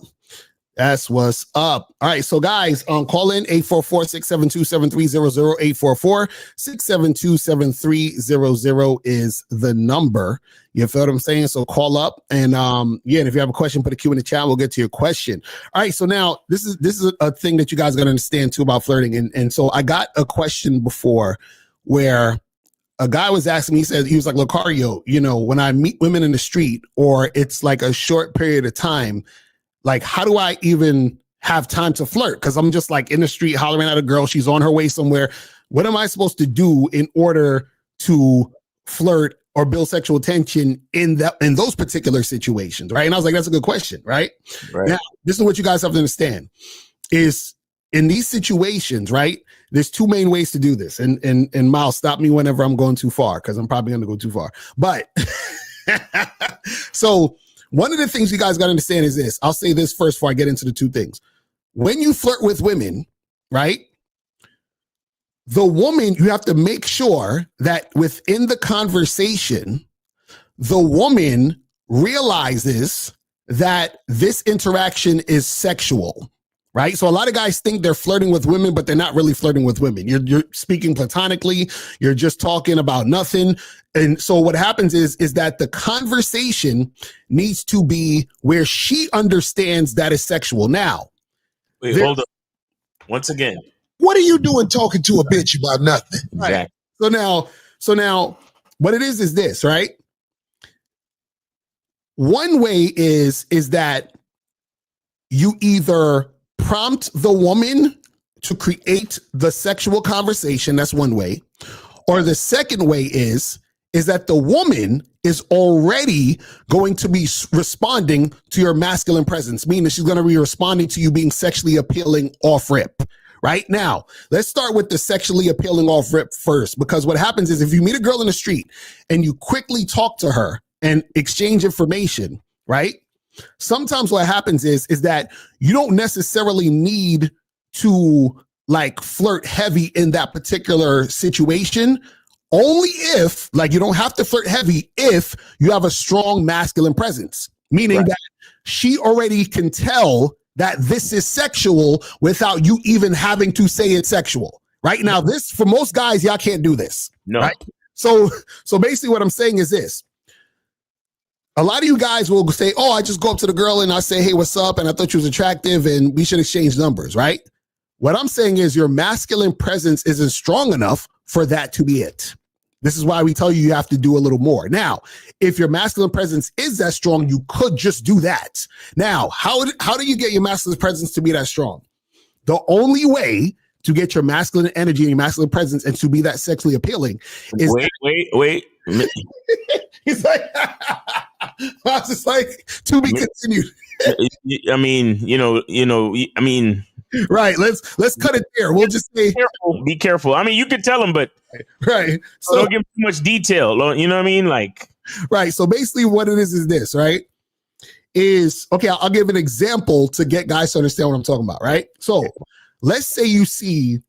That's what's up. All right, so guys, call in 844-672-7300, 844-672-7300 is the number. You feel what I'm saying? So call up, and and if you have a question, put a Q in the chat. We'll get to your question. All right, so now this is a thing that you guys got to understand too about flirting, and so I got a question before where a guy was asking me, he was like, Locario, when I meet women in the street, or it's like a short period of time, Like, how do I even have time to flirt? Because I'm just like in the street hollering at a girl. She's on her way somewhere. What am I supposed to do in order to flirt or build sexual tension in those particular situations, right? And I was like, that's a good question, right? Now, this is what you guys have to understand is in these situations, right? There's two main ways to do this. And Miles, stop me whenever I'm going too far, because I'm probably going to go too far. But so one of the things you guys got to understand is this. I'll say this first before I get into the two things. When you flirt with women, right? The woman, you have to make sure that within the conversation, the woman realizes that this interaction is sexual, right? So a lot of guys think they're flirting with women, but they're not really flirting with women. You're speaking platonically. You're just talking about nothing. And so what happens is that the conversation needs to be where she understands that it's sexual. Now, wait, hold up. Once again, what are you doing talking to a bitch about nothing? Exactly. So now what it is this, right? One way is that you either prompt the woman to create the sexual conversation. That's one way. Or the second way is that the woman is already going to be responding to your masculine presence, meaning she's going to be responding to you being sexually appealing off rip. Right now, let's start with the sexually appealing off rip first, because what happens is if you meet a girl in the street and you quickly talk to her and exchange information, right? Sometimes what happens is that you don't necessarily need to like flirt heavy in that particular situation. Only if, like, you don't have to flirt heavy if you have a strong masculine presence, meaning that she already can tell that this is sexual without you even having to say it's sexual. Right now, this for most guys, y'all can't do this. No. Right? So basically what I'm saying is this. A lot of you guys will say, oh, I just go up to the girl and I say, hey, what's up? And I thought you was attractive and we should exchange numbers, right? What I'm saying is your masculine presence isn't strong enough for that to be it. This is why we tell you have to do a little more. Now, if your masculine presence is that strong, you could just do that. Now, how do you get your masculine presence to be that strong? The only way to get your masculine energy and your masculine presence and to be that sexually appealing is wait. He's like, I was just like, to be continued. I mean, right. Let's cut it there. We'll just say, be careful. I mean, you could tell him, but right. So don't give him too much detail. You know what I mean? Like, right. So basically, what it is this, right? Is okay. I'll give an example to get guys to understand what I'm talking about. Right. So let's say you see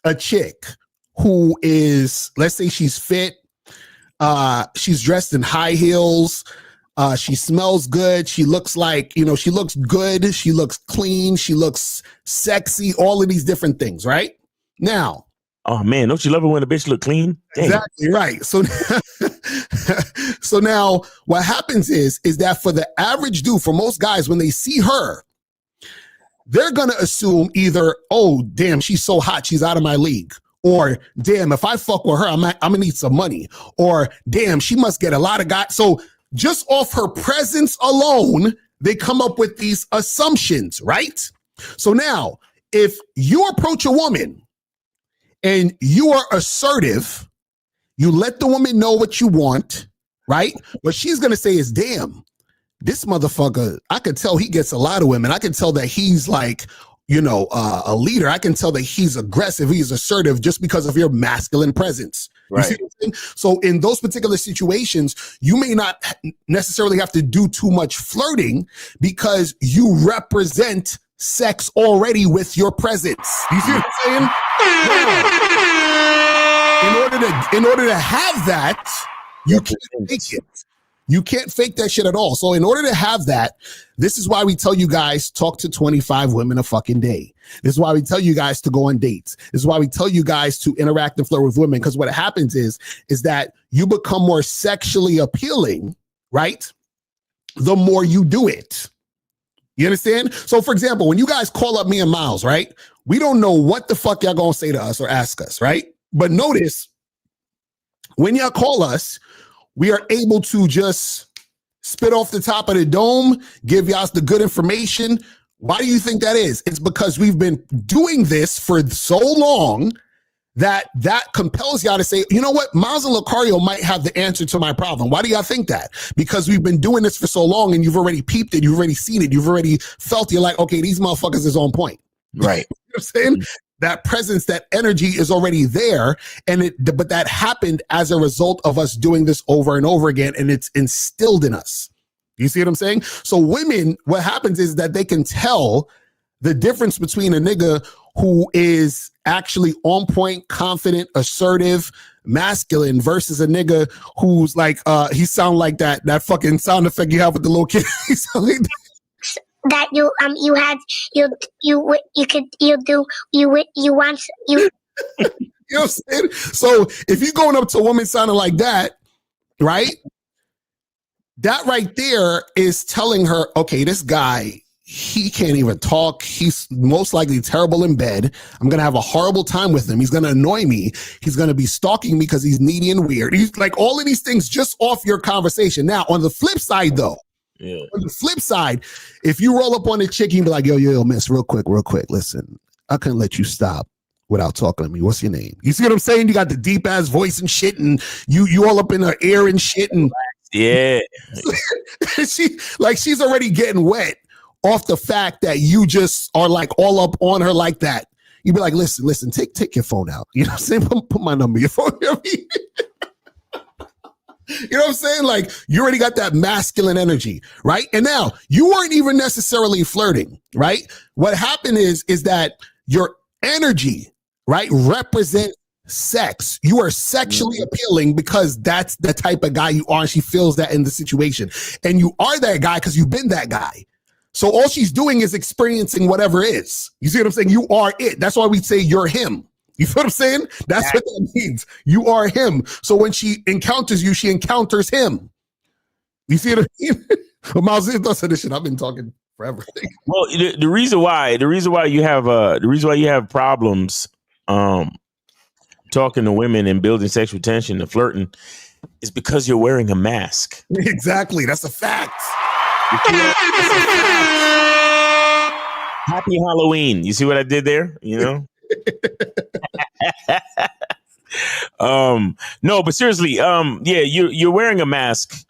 a chick who is, let's say she's fit. She's dressed in high heels. She smells good. She looks like, she looks good. She looks clean. She looks sexy. All of these different things, right? Now. Oh man, don't you love it when a bitch look clean? Dang. Exactly right. So, so now what happens is that for the average dude, for most guys, when they see her, they're going to assume either, oh, damn, she's so hot, she's out of my league. Or, damn, if I fuck with her, I'm going to need some money. Or, damn, she must get a lot of guys. So just off her presence alone, they come up with these assumptions, right? So now, if you approach a woman and you are assertive, you let the woman know what you want, right? What she's going to say is, damn, this motherfucker, I could tell he gets a lot of women. I can tell that he's like, a leader. I can tell that he's aggressive, he's assertive just because of your masculine presence. Right. You see what I'm saying? So in those particular situations, you may not necessarily have to do too much flirting because you represent sex already with your presence. You see what I'm saying? In order to have that, you can't fake it. You can't fake that shit at all. So in order to have that, this is why we tell you guys talk to 25 women a fucking day. This is why we tell you guys to go on dates. This is why we tell you guys to interact and flirt with women. Because what happens is that you become more sexually appealing, right? The more you do it. You understand? So for example, when you guys call up me and Miles, right? We don't know what the fuck y'all gonna say to us or ask us, right? But notice when y'all call us, we are able to just spit off the top of the dome, give y'all the good information. Why do you think that is? It's because we've been doing this for so long that compels y'all to say, you know what, Miles and Locario might have the answer to my problem. Why do y'all think that? Because we've been doing this for so long and you've already peeped it, you've already seen it, you've already felt, you're like, okay, these motherfuckers is on point. Right. You know what I'm saying? That presence, that energy is already there. But that happened as a result of us doing this over and over again. And it's instilled in us. You see what I'm saying? So women, what happens is that they can tell the difference between a nigga who is actually on point, confident, assertive, masculine versus a nigga who's like, he sound like that fucking sound effect you have with the little kid. He sound like that you want you know what I'm saying? So if you're going up to a woman sounding like that, right? That right there is telling her, okay, this guy, he can't even talk. He's most likely terrible in bed. I'm going to have a horrible time with him. He's going to annoy me. He's going to be stalking me because he's needy and weird. He's like all of these things just off your conversation. Now, on the flip side, though, on the flip side, if you roll up on a chick, you be like, yo, miss, real quick. Listen, I couldn't let you stop without talking to me. What's your name? You see what I'm saying? You got the deep ass voice and shit, and you all up in her ear and shit. And yeah, she's already getting wet off the fact that you just are like all up on her like that. You be like, listen, take your phone out. You know what I'm saying? Put my number in your phone. You know what I'm saying? Like, you already got that masculine energy, right? And now you weren't even necessarily flirting, right? What happened is that your energy, right, represents sex. You are sexually appealing because that's the type of guy you are. And she feels that in the situation. And you are that guy because you've been that guy. So all she's doing is experiencing whatever is. You see what I'm saying? You are it. That's why we say you're him. You feel what I'm saying? That's what that means. You are him. So when she encounters you, she encounters him. You see what I mean? Well, Miles, listen to this shit. I've been talking forever. Well, the reason why you have problems talking to women and building sexual tension and flirting is because you're wearing a mask. Exactly. That's a fact. Happy Halloween. You see what I did there? You know? No, but seriously, you're wearing a mask.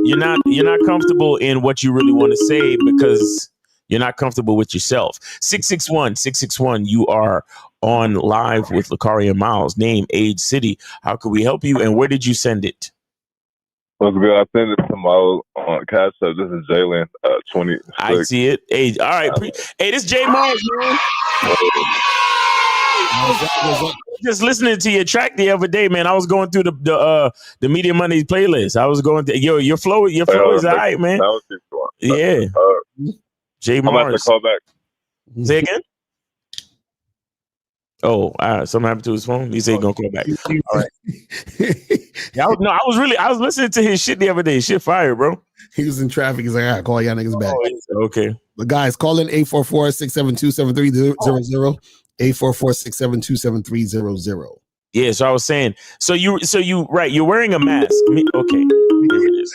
You're not comfortable in what you really want to say because you're not comfortable with yourself. 661, you are on live with Locario and Miles. Name, age, city. How can we help you? And where did you send it? What's good? I sent it to Miles on Cash App. This is Jalen, 26. I see it. Hey, all right. Hey, this is Jay Miles, man. Just listening to your track the other day, man. I was going through the Media Money playlist. I was going to your flow is all right, man. Yeah. Jay Mars. I'm going to call back. Say again? Oh, something happened to his phone. He said he's gonna call back. All right. I was listening to his shit the other day. Shit fire, bro. He was in traffic. He's like, all right, call y'all niggas back. Okay. But guys, call in 844-672-7300. 844-672-7300. Yeah, so I was saying, so you right, you're wearing a mask. Okay. Here it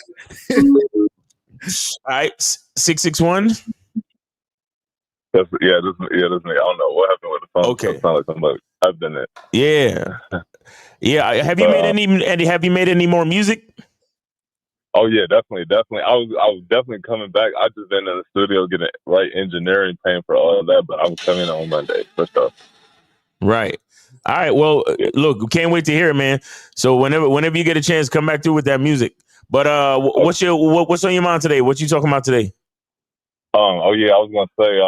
is. All right, 661. This is me. I don't know what happened with the phone. Okay. It sounds like somebody. I've been it. Yeah. Yeah. Have you made any more music? Oh yeah, definitely. I was definitely coming back. I just been in the studio getting engineering, paying for all of that, but I was coming on Monday for stuff. Right. All right. Well, look, can't wait to hear it, man. So whenever you get a chance, come back through with that music. But what's on your mind today? What you talking about today? Oh yeah, I was gonna say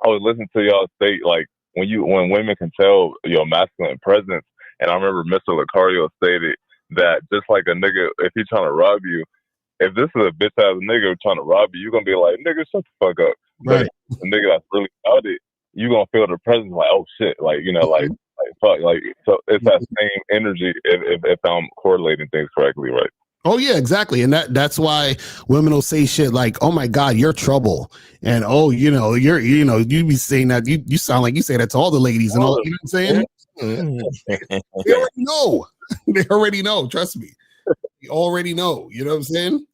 I was listening to y'all state like when women can tell your masculine presence, and I remember Mr. Locario stated that just like a nigga, if he's trying to rob you, if this is a bitch ass nigga trying to rob you, you're gonna be like, nigga, shut the fuck up. Right. But the nigga that's really about it, you gonna feel the presence like, oh shit, like like fuck, like so it's that same energy if I'm correlating things correctly, right? Oh yeah, exactly. And that's why women will say shit like, oh my God, you're trouble. And you be saying that you sound like you say that to all the ladies and all, you know what I'm saying? They already know. They already know. Trust me. They already know. You know what I'm saying?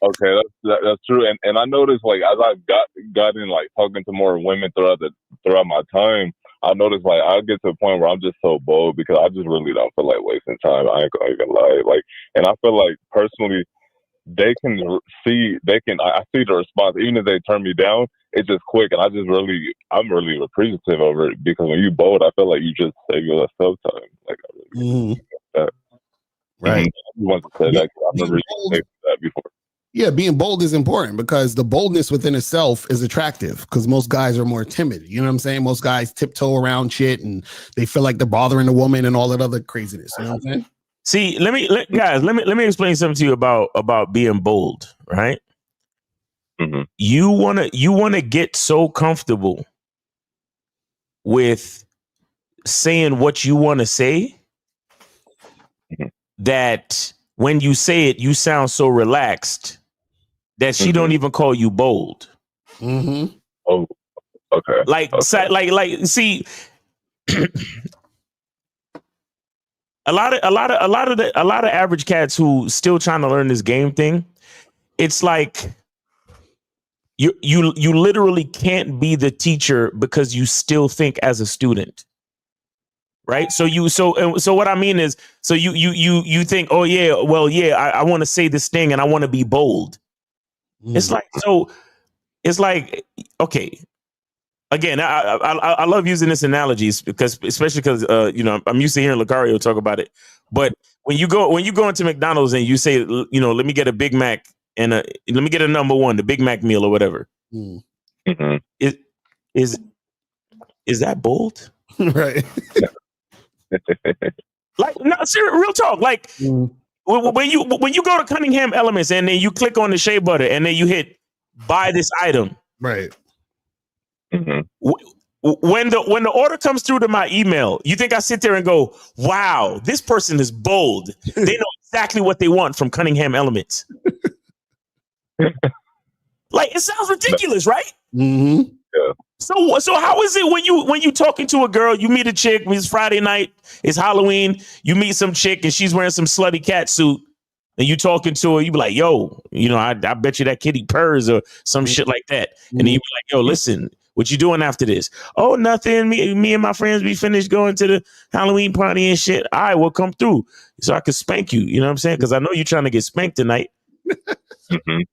Okay, that's true, and I noticed like as I've got in like talking to more women throughout my time, I noticed like I get to a point where I'm just so bold because I just really don't feel like wasting time. I ain't gonna even lie, like, and I feel like personally I see the response even if they turn me down. It's just quick, and I'm really appreciative over it because when you bold, I feel like you just save yourself time. Like I really appreciate that. Right. Everyone said that 'cause I remember you saying that before. Yeah, being bold is important because the boldness within itself is attractive because most guys are more timid. You know what I'm saying? Most guys tiptoe around shit and they feel like they're bothering the woman and all that other craziness. You know what I'm saying? See, let me explain something to you about being bold, right? Mm-hmm. You wanna get so comfortable with saying what you want to say that when you say it, you sound so relaxed that she don't even call you bold. Mm-hmm. Oh, okay. Like, see, a lot of average cats who still trying to learn this game thing. It's like you literally can't be the teacher because you still think as a student. Right. So what I mean is, so you think, oh yeah, well, yeah, I want to say this thing and I want to be bold. It's like, okay. Again, I love using this analogies because, especially because, I'm used to hearing Locario talk about it. But when you go into McDonald's and you say, let me get a Big Mac and let me get a number one, the Big Mac meal or whatever. Mm-hmm. Is that bold? Right. Like, no, seriously, real talk. Like when you go to Cunningham Elements and then you click on the shea butter and then you hit buy this item. Right. Mm-hmm. When the order comes through to my email, you think I sit there and go, wow, this person is bold. They know exactly what they want from Cunningham Elements. Like, it sounds ridiculous, right? Mm-hmm. Yeah. So how is it when you talking to a girl, you meet a chick, it's Friday night, it's Halloween, you meet some chick and she's wearing some slutty cat suit and you talking to her, you be like, yo, I bet you that kitty purrs or some shit like that. And then you be like, yo, listen, what you doing after this? Oh, nothing. Me and my friends, we finished going to the Halloween party and shit. All right, we'll come through so I can spank you. You know what I'm saying? Because I know you're trying to get spanked tonight.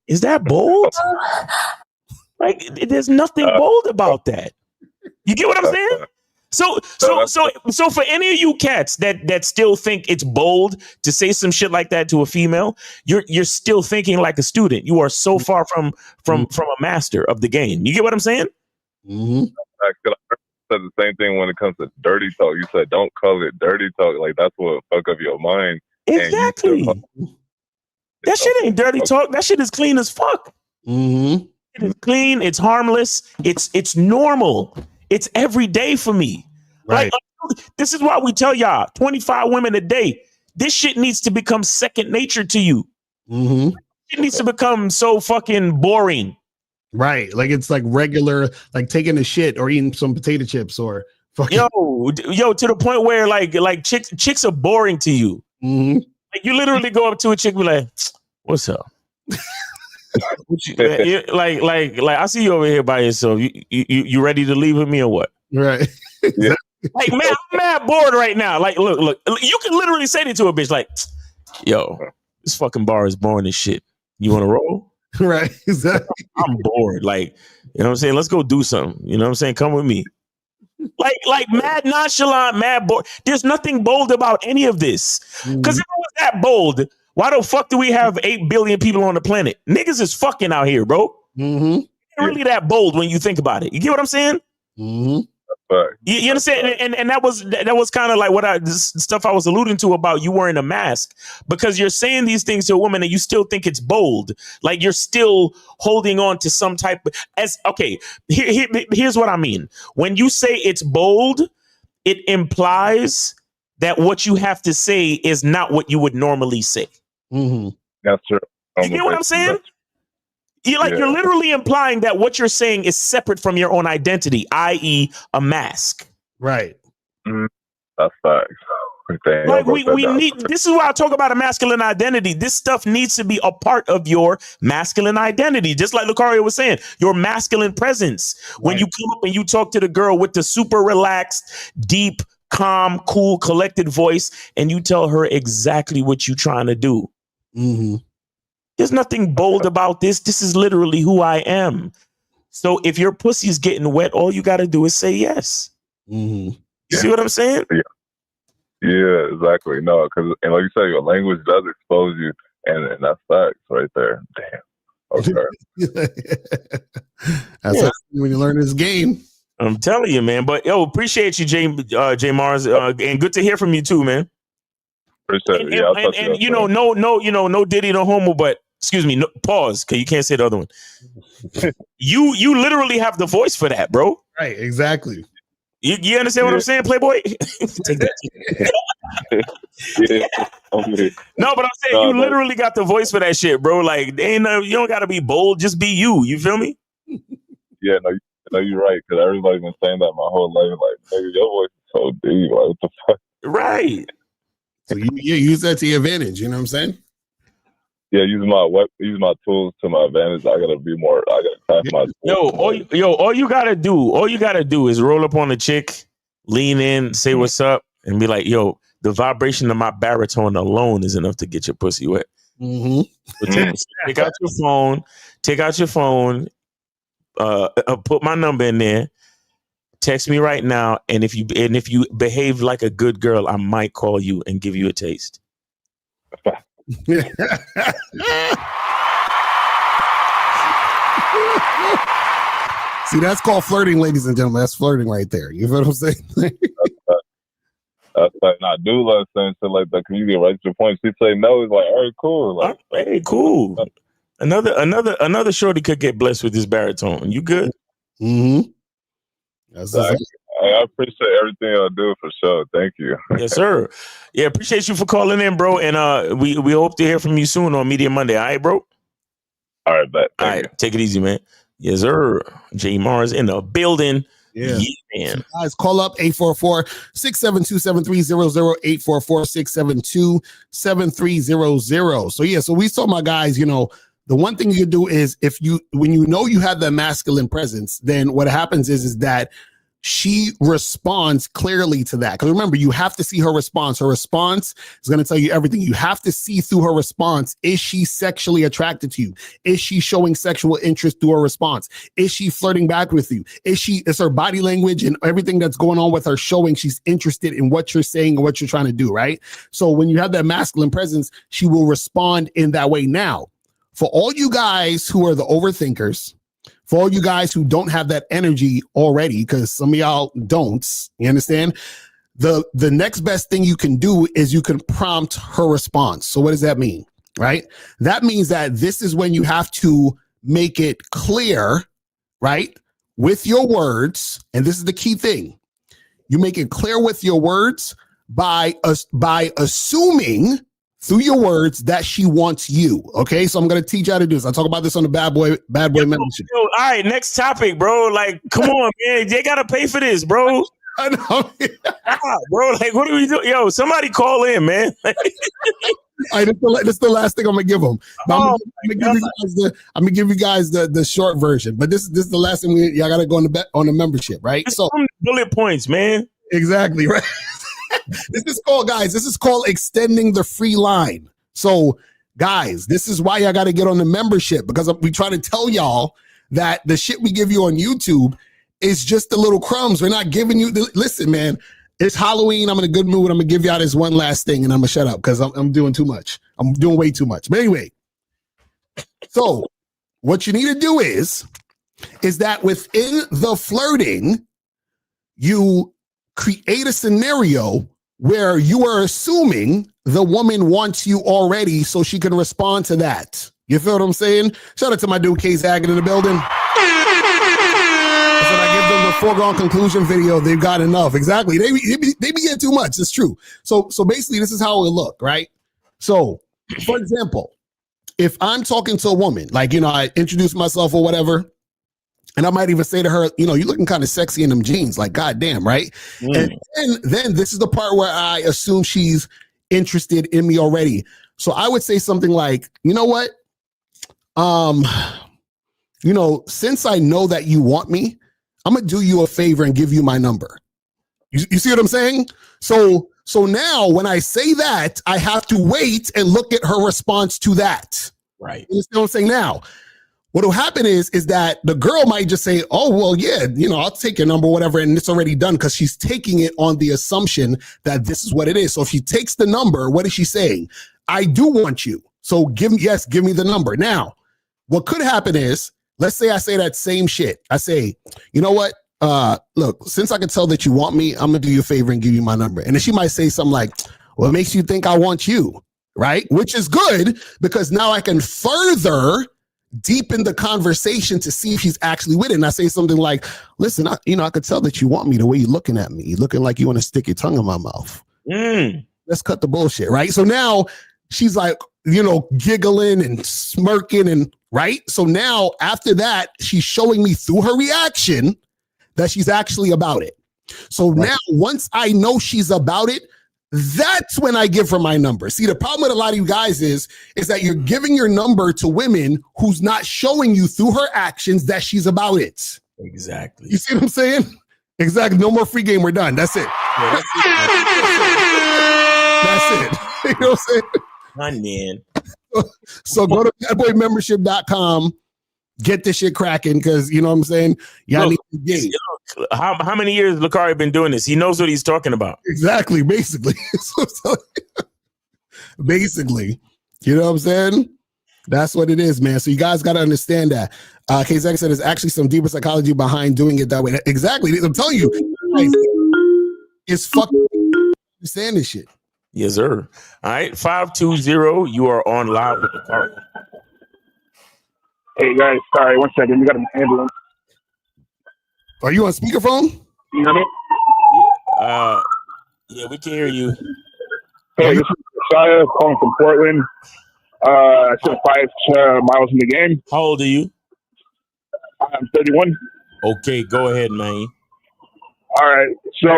Is that bold? Like, there's nothing bold about that. You get what I'm saying? So for any of you cats that still think it's bold to say some shit like that to a female, you're still thinking like a student. You are so far from a master of the game. You get what I'm saying? Mm-hmm. I said the same thing when it comes to dirty talk. You said don't call it dirty talk. Like that's what fuck up your mind. Exactly. That shit ain't dirty talk. That shit is clean as fuck. Mm-hmm. It is clean. It's harmless. It's normal. It's every day for me. Right. Like, this is why we tell y'all 25 women a day. This shit needs to become second nature to you. Mm-hmm. It needs to become so fucking boring. Right. Like it's like regular, like taking a shit or eating some potato chips or fucking. Yo, to the point where like chicks are boring to you. Mm-hmm. Like you literally go up to a chick and be like, what's up? like I see you over here by yourself. You ready to leave with me or what? Right. Yeah. Like, man, I'm mad bored right now. Like, look, you can literally say that to a bitch, like, yo, this fucking bar is boring as shit. You want to roll? Right. Exactly. I'm bored. Like, you know what I'm saying? Let's go do something. You know what I'm saying? Come with me. Like mad nonchalant, mad bold. There's nothing bold about any of this. Because if it was that bold, why the fuck do we have 8 billion people on the planet? Niggas is fucking out here, bro. Mm-hmm. Ain't really that bold when you think about it. You get what I'm saying? Mm-hmm. You understand? And that was kind of like this stuff I was alluding to about you wearing a mask, because you're saying these things to a woman and you still think it's bold. Like you're still holding on to some type of here's what I mean. When you say it's bold, it implies that what you have to say is not what you would normally say. Mm-hmm. That's true. You get what I'm saying? You're literally implying that what you're saying is separate from your own identity, i.e. a mask. Right. That's facts. Dang, Like y'all we broke that down. need. This is why I talk about a masculine identity. This stuff needs to be a part of your masculine identity. Just like Locario was saying, your masculine presence. When you come up and you talk to the girl with the super relaxed, deep, calm, cool, collected voice, and you tell her exactly what you're trying to do. Mm-hmm. There's nothing bold about this. This is literally who I am. So if your pussy is getting wet, all you got to do is say yes. Mm-hmm. You see what I'm saying? Yeah, exactly. No, because and like you say, your language does expose you, and that's facts right there. Damn. Okay. That's when you learn this game. I'm telling you, man. But yo, appreciate you, J Mars, and good to hear from you too, man. Appreciate it. Yeah, I'll talk to And you soon. know, no Diddy, no homo, but excuse me, no, pause, because you can't say the other one. you literally have the voice for that, bro. Right, exactly. You understand what I'm saying, Playboy? Take that. No, but I'm saying you literally got the voice for that shit, bro. Like, you don't got to be bold, just be you. You feel me? Yeah, no, you're right. Because everybody's been saying that my whole life. Like, nigga, your voice is so deep. Like, what the fuck? Right. So you use that to your advantage. You know what I'm saying? Yeah, use my tools to my advantage. I gotta be more. I gotta crack my tools. All you gotta do is roll up on a chick, lean in, say what's up, and be like, yo, the vibration of my baritone alone is enough to get your pussy wet. Mm-hmm. So take out your phone, put my number in there, text me right now, and if you behave like a good girl, I might call you and give you a taste. See, that's called flirting, ladies and gentlemen. That's flirting right there. You know what I'm saying? That's like, not do less than shit like that. Can you get right to the point? She say no, it's like, all right, cool. Like, hey, cool. Another shorty could get blessed with this baritone. You good? Mm-hmm. I appreciate everything y'all do for sure. Thank you. Yes, sir. Yeah, appreciate you for calling in, bro. And we hope to hear from you soon on Media Monday. All right, bro? All right, bet. All right, take it easy, man. Yes, sir. J Mars in the building. Yeah, man. So guys, call up 844-672-7300, 844-672-7300. So yeah, so we saw my guys, the one thing you can do is when you know you have that masculine presence, then what happens is that she responds clearly to that. Because remember, you have to see her response. Her response is going to tell you everything. You have to see through her response. Is she sexually attracted to you? Is she showing sexual interest through her response? Is she flirting back with you? Is her body language and everything that's going on with her showing she's interested in what you're saying and what you're trying to do, right? So when you have that masculine presence, she will respond in that way. Now, for all you guys who are the overthinkers, for all you guys who don't have that energy already, because some of y'all don't, you understand? The next best thing you can do is you can prompt her response. So what does that mean, right? That means that this is when you have to make it clear, right, with your words, and this is the key thing. You make it clear with your words by assuming through your words that she wants you. Okay, so I'm gonna teach you how to do this. I talk about this on the Bad Boy membership. All right, next topic, bro. Like, come on, man. They gotta pay for this, bro. I know, bro. Like, what are we doing? Yo, somebody call in, man. All right, this is the last thing I'm gonna give them. I'm gonna give you guys the short version. But this is the last thing y'all gotta go on the membership, right? So bullet points, man. Exactly, right. This is called extending the free line. So, guys, this is why y'all got to get on the membership, because we try to tell y'all that the shit we give you on YouTube is just the little crumbs. We're not giving you listen, man. It's Halloween. I'm in a good mood. I'm gonna give y'all this one last thing, and I'm gonna shut up because I'm doing too much. I'm doing way too much. But anyway, so what you need to do is that within the flirting, you create a scenario where you are assuming the woman wants you already so she can respond to that. You feel what I'm saying? Shout out to my dude, K Zaggett in the building. I said I give them the foregone conclusion video. They've got enough. Exactly. They be getting too much. It's true. So basically, this is how it will look, right? So, for example, if I'm talking to a woman, like, I introduce myself or whatever, And I might even say to her, you know, you're looking kind of sexy in them jeans, like, goddamn, right? And then this is the part where I assume she's interested in me already. So I would say something like, you know what? You know, since I know that you want me, I'm gonna do you a favor and give you my number. You see what I'm saying? So now when I say that, I have to wait and look at her response to that. Right. You understand what I'm saying? Now, what will happen is that the girl might just say, oh, well, yeah, you know, I'll take your number, whatever, and it's already done because she's taking it on the assumption that this is what it is. So if she takes the number, what is she saying? I do want you. So give me the number. Now, what could happen is, let's say I say that same shit. I say, you know what? Look, since I can tell that you want me, I'm gonna do you a favor and give you my number. And then she might say something like, well, it makes you think I want you, right? Which is good because now I can further deepen the conversation to see if she's actually with it. And I say something like, listen, I could tell that you want me the way you're looking at me. You're looking like you want to stick your tongue in my mouth. Let's cut the bullshit, right? So now she's like, you know, giggling and smirking and right. So now after that, she's showing me through her reaction that she's actually about it. So now once I know she's about it, that's when I give her my number. See, the problem with a lot of you guys is that you're giving your number to women who's not showing you through her actions that she's about it. Exactly. You see what I'm saying? Exactly. No more free game. We're done. That's it. Yeah, that's it. That's it. You know what I'm saying? Man. So go to badboymembership.com. Get this shit cracking because, you know what I'm saying? Y'all need to get it. How many years Locario been doing this? He knows what he's talking about. Exactly. Basically. Basically. You know what I'm saying? That's what it is, man. So you guys got to understand that. KZX said there's actually some deeper psychology behind doing it that way. Exactly. I'm telling you. It's fucking understand this shit. Yes, sir. All right. 520, you are on live with Locario. Hey guys, sorry, 1 second. We got an ambulance. Are you on speakerphone? You hear me? Yeah, we can hear you. Hey, this is Josiah calling from Portland. I spent 5 miles in the game. How old are you? I'm 31. Okay, go ahead, man. All right. So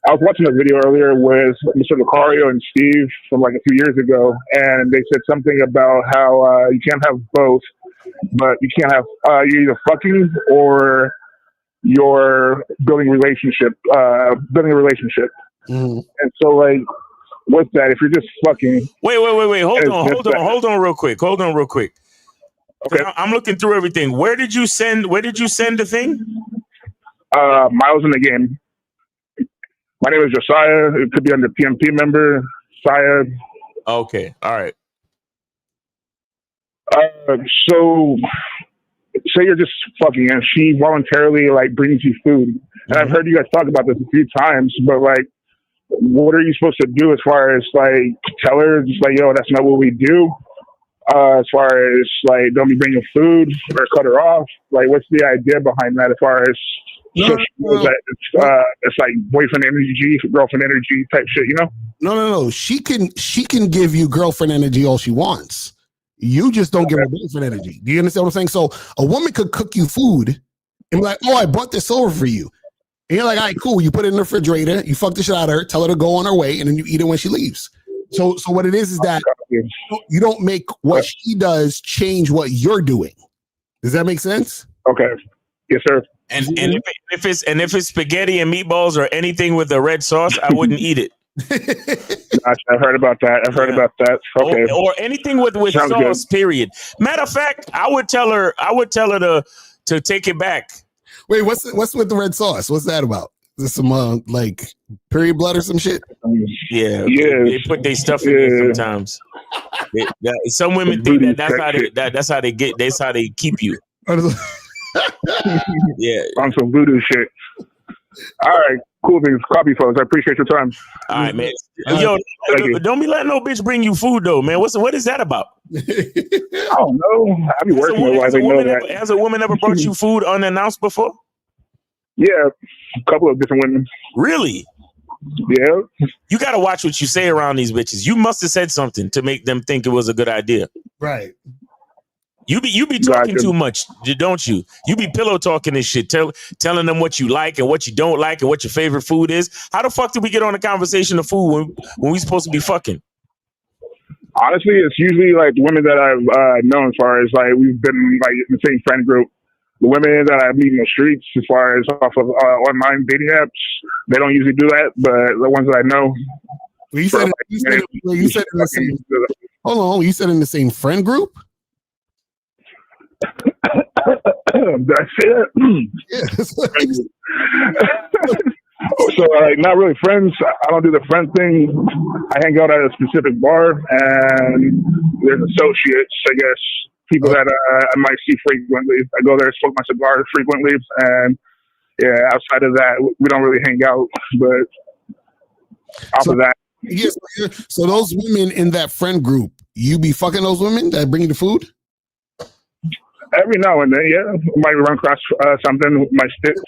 I was watching a video earlier with Mr. Locario and Steve from like a few years ago, and they said something about how you can't have both, but you can't have you're either fucking or you're building a relationship. And so, like, with that, if you're just fucking, wait, hold on, real quick. Okay, I'm looking through everything. Where did you send the thing? Miles in the game. My name is Josiah. It could be under PMP member, Saya. Okay, all right. So, say you're just fucking, and she voluntarily like brings you food. And I've heard you guys talk about this a few times, but like, what are you supposed to do as far as like tell her just like, yo, that's not what we do? As far as like, don't be bringing food or cut her off. Like, what's the idea behind that? As far as so she knows that it's like boyfriend energy, girlfriend energy type shit, you know? No. She can give you girlfriend energy all she wants. You just don't give her boyfriend energy. Do you understand what I'm saying? So a woman could cook you food and be like, oh, I brought this over for you. And you're like, all right, cool. You put it in the refrigerator, you fuck the shit out of her, tell her to go on her way, and then you eat it when she leaves. So what it is that you don't make what she does change what you're doing. Does that make sense? Okay. Yes, sir. And if it's spaghetti and meatballs or anything with a red sauce, I wouldn't eat it. Gotcha. I've heard about that. Okay. Or anything with Sounds sauce. good. Period. Matter of fact, I would tell her to take it back. Wait, what's with the red sauce? What's that about? Is this some like period blood or some shit? Yeah. They put their stuff in there sometimes. Some women think that's how they keep you. Yeah, on some voodoo shit. All right, cool things, copy folks. I appreciate your time. All right, man. Yo, don't be letting no bitch bring you food though, man. What is that about? I don't know. I be working with wife. Has a woman ever brought you food unannounced before? Yeah, a couple of different women. Really? Yeah. You got to watch what you say around these bitches. You must have said something to make them think it was a good idea. Right. You be talking too much, don't you? You be pillow talking and shit, telling them what you like and what you don't like and what your favorite food is. How the fuck did we get on a conversation of food when we supposed to be fucking? Honestly, it's usually like the women that I've known as far as like we've been like in the same friend group. The women that I meet in the streets as far as off of online dating apps, they don't usually do that. But the ones that I know, you said in the same. Hold on, you said in the same friend group. Did I say that? So, not really friends. I don't do the friend thing. I hang out at a specific bar, and there's associates, I guess, people that I might see frequently. I go there, smoke my cigar frequently, and yeah, outside of that, we don't really hang out. But off of that, yes. So those women in that friend group, you be fucking those women that bring you the food? Every now and then, yeah, might run across something with my sticks.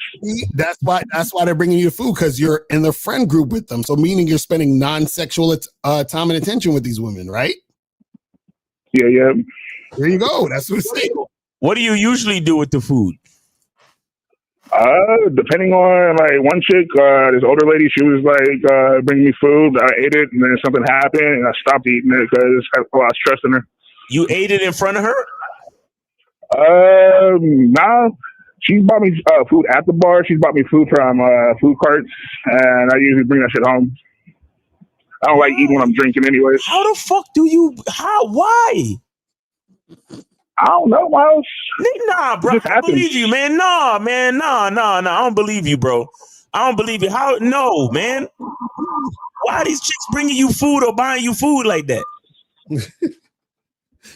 That's why they're bringing you the food, because you're in the friend group with them. So meaning you're spending non-sexual time and attention with these women, right? Yeah. There you go. That's what it's saying. What do you usually do with the food? Depending on like one chick, this older lady, she was like bringing me food. I ate it, and then something happened, and I stopped eating it because I lost trust in her. You ate it in front of her? Nah. She bought me food at the bar. She's bought me food from food carts, and I usually bring that shit home. I don't like eating when I'm drinking anyways. How the fuck do you? Why? I don't know, Miles. Nah, bro. I don't believe you, man. Nah, man. Nah. I don't believe you, bro. I don't believe you. How? No, man. Why are these chicks bringing you food or buying you food like that?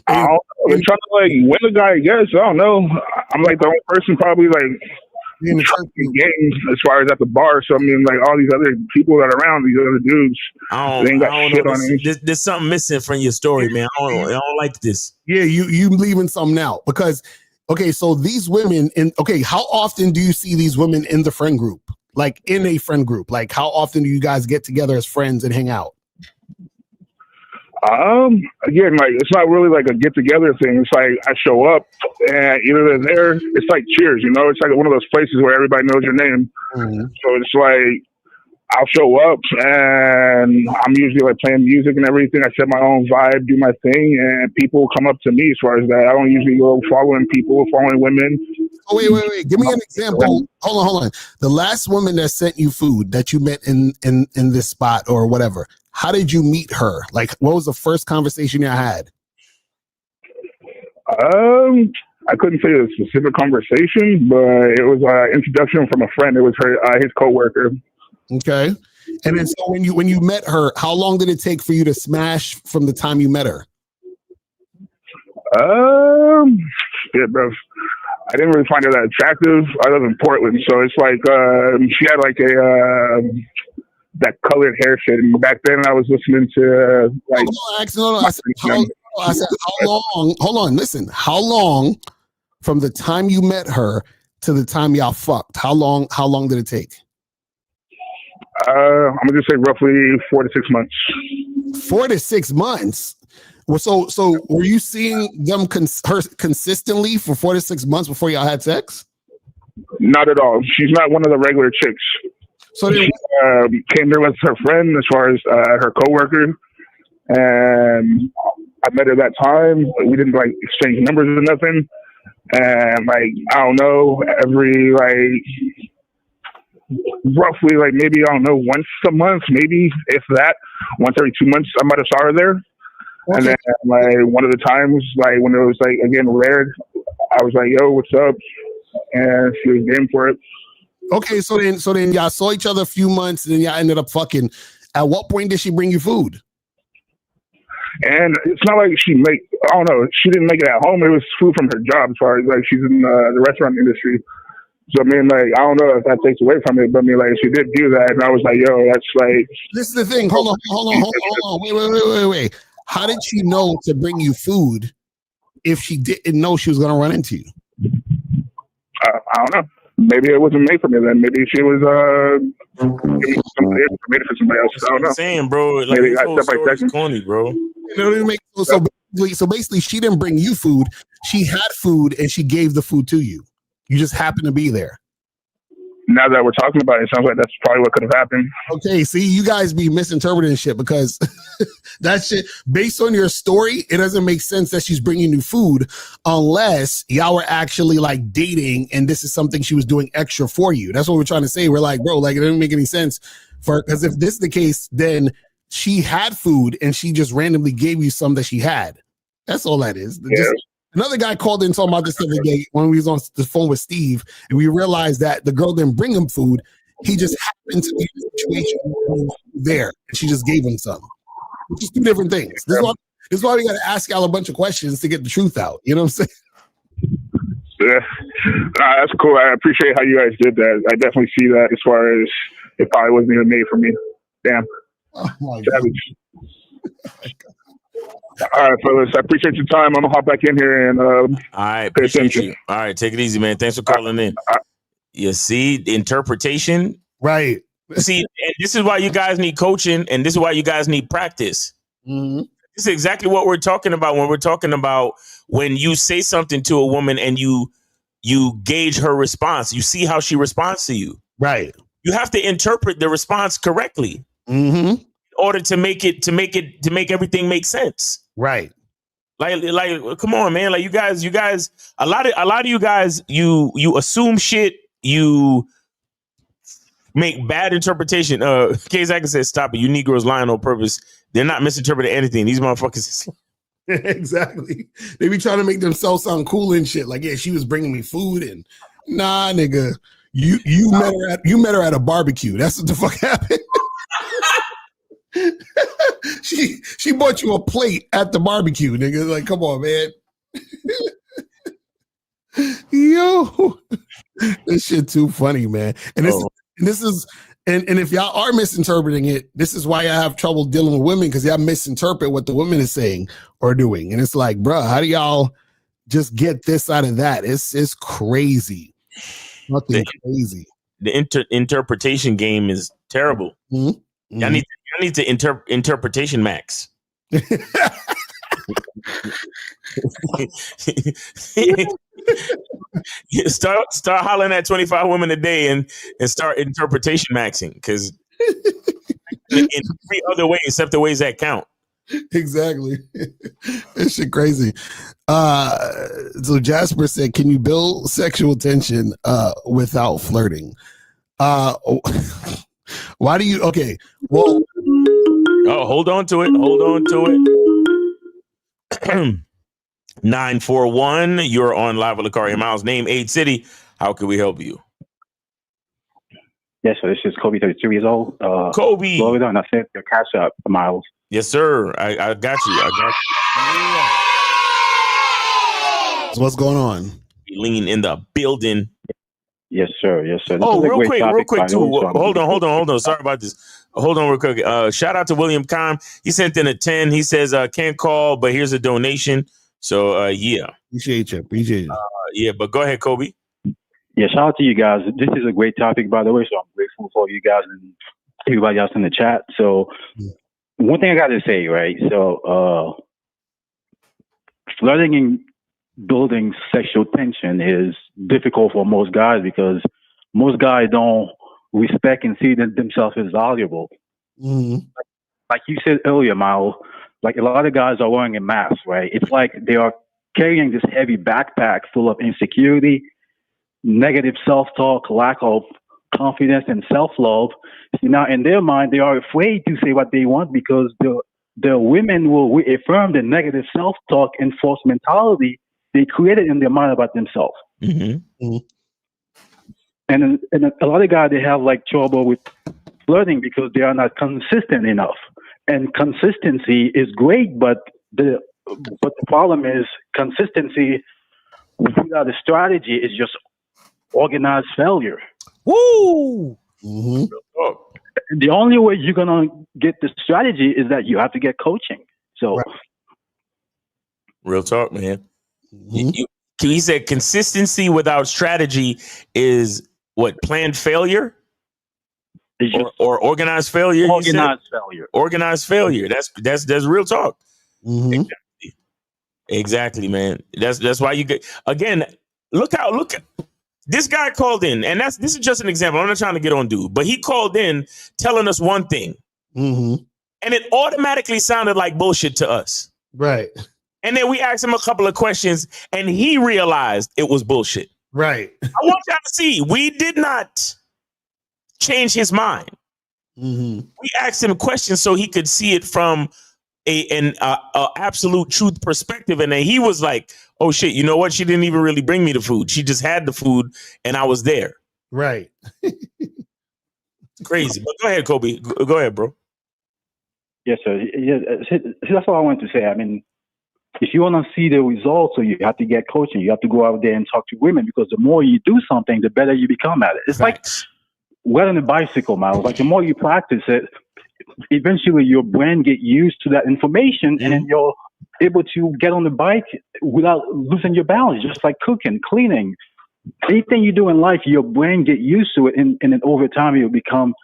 I don't know. They're trying to like win the guy, I guess. I don't know. I'm like the only person probably like in the games as far as at the bar. So I mean, like all these other people that are around, these other dudes, they ain't got shit on it. There's something missing from your story, man. I don't like this. Yeah, you leaving something out because so these women how often do you see these women in the friend group? Like in a friend group? Like how often do you guys get together as friends and hang out? Again, like it's not really like a get together thing. It's like I show up and either they're there. It's like Cheers, you know. It's like one of those places where everybody knows your name. Mm-hmm. So it's like I'll show up and I'm usually like playing music and everything. I set my own vibe, do my thing, and people come up to me as far as that. I don't usually go following people, following women. Oh wait! Give me an example. Hold on. The last woman that sent you food that you met in this spot or whatever. How did you meet her? Like, what was the first conversation you had? I couldn't say a specific conversation, but it was an introduction from a friend. It was his coworker. Okay. And then so when you met her, how long did it take for you to smash from the time you met her? Shit, bro. I didn't really find her that attractive. I live in Portland, so it's like she had like that colored hair shit. And back then I was listening to like. I said how long? Hold on, listen. How long from the time you met her to the time y'all fucked? How long did it take? I'm gonna just say roughly 4 to 6 months. 4 to 6 months. Well, so were you seeing them her consistently for 4 to 6 months before y'all had sex? Not at all. She's not one of the regular chicks. So she came there with her friend, as far as her coworker, and I met her that time. We didn't like exchange numbers or nothing. And like I don't know, every like roughly like maybe I don't know once a month, maybe if that, once every 2 months, I might have saw her there. Okay. And then like one of the times, like when it was like again rare, I was like, "Yo, what's up?" And she was game for it. Okay, so then y'all saw each other a few months, and then y'all ended up fucking. At what point did she bring you food? And it's not like she she didn't make it at home. It was food from her job, as far as like she's in the restaurant industry. So I mean, like I don't know if that takes away from it, but I mean, like she did do that, and I was like, "Yo, that's like." This is the thing. Hold on. Wait. How did she know to bring you food if she didn't know she was going to run into you? I don't know. Maybe it wasn't made for me then. Maybe she was made it for somebody else. I don't know. I'm saying, bro, like maybe this whole story is corny, bro. So basically, she didn't bring you food. she had food and she gave the food to you. You just happened to be there. Now that we're talking about it, it sounds like that's probably what could have happened. Okay, see, you guys be misinterpreting shit because that shit, based on your story, it doesn't make sense that she's bringing you food unless y'all were actually like dating and this is something she was doing extra for you. That's what we're trying to say. We're like, bro, like it doesn't make any sense because if this is the case, then she had food and she just randomly gave you some that she had. That's all that is. Yeah. Just, another guy called in talking about this the other day when we was on the phone with Steve, and we realized that the girl didn't bring him food. He just happened to be in a situation there, and she just gave him some, which is two different things. This is why we got to ask y'all a bunch of questions to get the truth out. You know what I'm saying? Yeah, that's cool. I appreciate how you guys did that. I definitely see that as far as it probably wasn't even made for me. Damn. Oh my Savage. All right, fellas. I appreciate your time. I'm gonna hop back in here and all right, appreciate you. All right, take it easy, man. Thanks for calling in. You see, the interpretation, right? See, and this is why you guys need coaching, and this is why you guys need practice. Mm-hmm. This is exactly what we're talking about when we're talking about when you say something to a woman and you gauge her response. You see how she responds to you. Right. You have to interpret the response correctly. Mm-hmm. In order to make everything make sense. Right. Like, come on, man. Like you guys, a lot of you guys, you assume shit, you make bad interpretation. K-Zach says, stop it. You Negroes lying on purpose. They're not misinterpreting anything. These motherfuckers. Exactly. They be trying to make themselves sound cool and shit. Like, yeah, she was bringing me food and nah, nigga. You met her at a barbecue. That's what the fuck happened. She bought you a plate at the barbecue, nigga. Like, come on, man. Yo, this shit too funny, man. And this is if y'all are misinterpreting it, this is why I have trouble dealing with women, because y'all misinterpret what the woman is saying or doing. And it's like, bro, how do y'all just get this out of that? It's crazy. Nothing crazy. The interpretation game is terrible. Mm-hmm. I need to interpretation max. start hollering at 25 women a day and start interpretation maxing, because in every other way except the ways that count. Exactly. This shit crazy. So Jasper said, can you build sexual tension without flirting? Why do you well, hold on to it. 941, you're on live with Locario Miles. Name, age, city. How can we help you? Yes, so this is Kobe, 32 years old. Kobe. Florida, and I sent your cash up, Miles. Yes, sir. I got you. So what's going on? Lean in the building. Yes, sir. Yes, sir. This Oh, is a real great topic, quick, too. so Hold on. Sorry about this. Hold on real quick. Shout out to William Kahn. He sent in a 10. He says, can't call, but here's a donation. So, yeah. Appreciate you. Yeah, but go ahead, Kobe. Yeah, shout out to you guys. This is a great topic, by the way, so I'm grateful for you guys and everybody else in the chat. So, one thing I got to say, right? So, flirting and building sexual tension is difficult for most guys because most guys don't respect and see themselves as valuable. Mm-hmm. Like you said earlier, Miles, like a lot of guys are wearing a mask, right? It's like they are carrying this heavy backpack full of insecurity, negative self-talk, lack of confidence and self-love. Now, in their mind, they are afraid to say what they want because the women will reaffirm the negative self-talk and false mentality they created in their mind about themselves. Mm-hmm. Mm-hmm. And a lot of guys, they have like trouble with flirting because they are not consistent enough. And consistency is great, but the problem is consistency without a strategy is just organized failure. Woo! Mm-hmm. The only way you're gonna get the strategy is that you have to get coaching. So, real talk, man. He said consistency without strategy is what, planned failure or organized failure? Organized failure. Organized failure. That's real talk. Mm-hmm. Exactly, man. That's why you get again. Look this guy called in, and this is just an example. I'm not trying to get on dude, but he called in telling us one thing, and it automatically sounded like bullshit to us. Right. And then we asked him a couple of questions, and he realized it was bullshit. Right. I want y'all to see, we did not change his mind. We asked him questions so he could see it from an absolute truth perspective, and then he was like, "Oh shit, you know what? She didn't even really bring me the food. She just had the food, and I was there." Right. Crazy. But go ahead, Kobe. Go ahead, bro. Yes, sir. Yeah, that's all I wanted to say. I mean, if you want to see the results, so you have to get coaching. You have to go out there and talk to women, because the more you do something, the better you become at it. It's like riding a bicycle, Miles. Like the more you practice it, eventually your brain get used to that information, and then you're able to get on the bike without losing your balance. Just like cooking, cleaning, anything you do in life, your brain get used to it, and then over time it'll become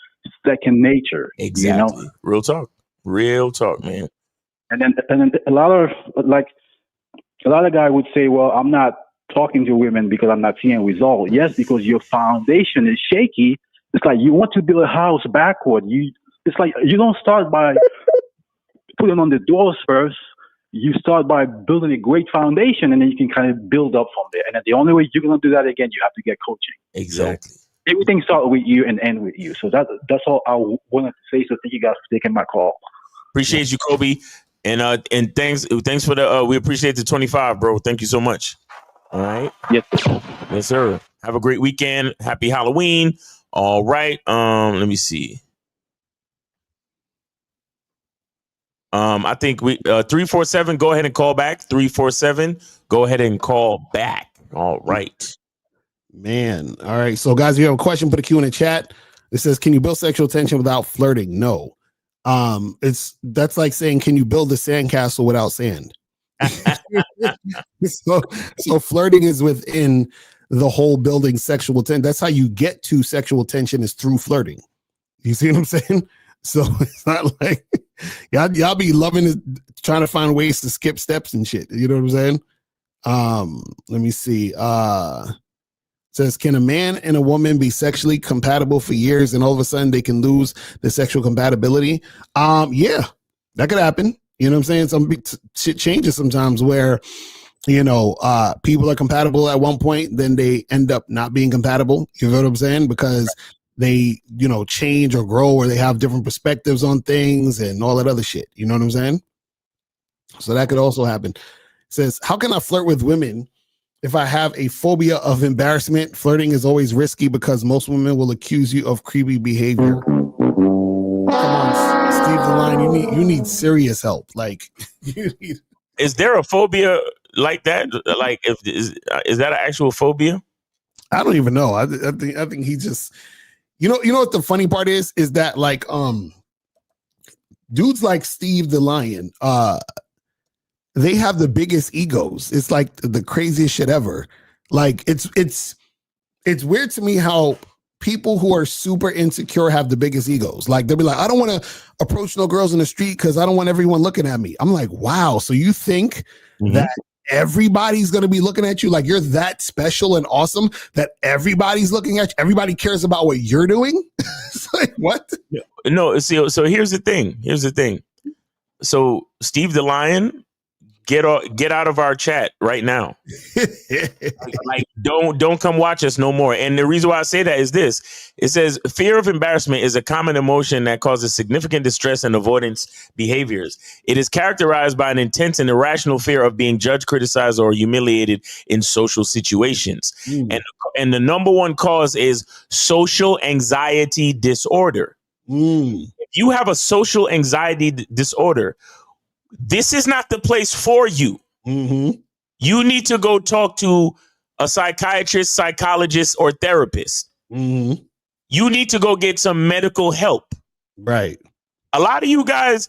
second nature. Exactly. You know? Real talk, man. And then a lot of guys would say, well, I'm not talking to women because I'm not seeing results. Yes, because your foundation is shaky. It's like you want to build a house backward. It's like you don't start by putting on the doors first. You start by building a great foundation, and then you can kind of build up from there. And then the only way you're going to do that again, you have to get coaching. Exactly. So everything starts with you and end with you. So that's all I wanted to say. So thank you guys for taking my call. Appreciate you, Kobe. And thanks for the we appreciate the 25, bro. Thank you so much. All right. Yes, sir. Have a great weekend. Happy Halloween. All right. Let me see. I think we 347. Go ahead and call back. 347. Go ahead and call back. All right. Man. All right. So guys, if you have a question, put a Q in the chat. It says, can you build sexual tension without flirting? No. That's like saying, can you build a sandcastle without sand? so flirting is within the whole building sexual tension. That's how you get to sexual tension, is through flirting. You see what I'm saying? So it's not like y'all be loving it, trying to find ways to skip steps and shit. You know what I'm saying? Let me see. Says, can a man and a woman be sexually compatible for years and all of a sudden they can lose the sexual compatibility? Yeah, that could happen. You know what I'm saying? Some shit changes sometimes where, people are compatible at one point, then they end up not being compatible. You know what I'm saying? Because they, change or grow, or they have different perspectives on things and all that other shit. You know what I'm saying? So that could also happen. It says, how can I flirt with women if I have a phobia of embarrassment? Flirting is always risky because most women will accuse you of creepy behavior. Come on, Steve the Lion, you need serious help. Like, is there a phobia like that? Like, is that an actual phobia? I don't even know. I think he just, you know what the funny part is that like dudes like Steve the Lion, they have the biggest egos. It's like the craziest shit ever. Like it's weird to me how people who are super insecure have the biggest egos. Like they'll be like, I don't want to approach no girls in the street because I don't want everyone looking at me. I'm like, wow. So you think that everybody's going to be looking at you? Like you're that special and awesome that everybody's looking at you? Everybody cares about what you're doing? It's like, what? No, see, so here's the thing. So Steve the Lion, get out of our chat right now. like don't come watch us no more. And the reason why I say that is this. It says fear of embarrassment is a common emotion that causes significant distress and avoidance behaviors. It is characterized by an intense and irrational fear of being judged, criticized, or humiliated in social situations. And the number one cause is social anxiety disorder. If you have a social anxiety disorder, this is not the place for you. You need to go talk to a psychiatrist, psychologist, or therapist. You need to go get some medical help. Right. A lot of you guys,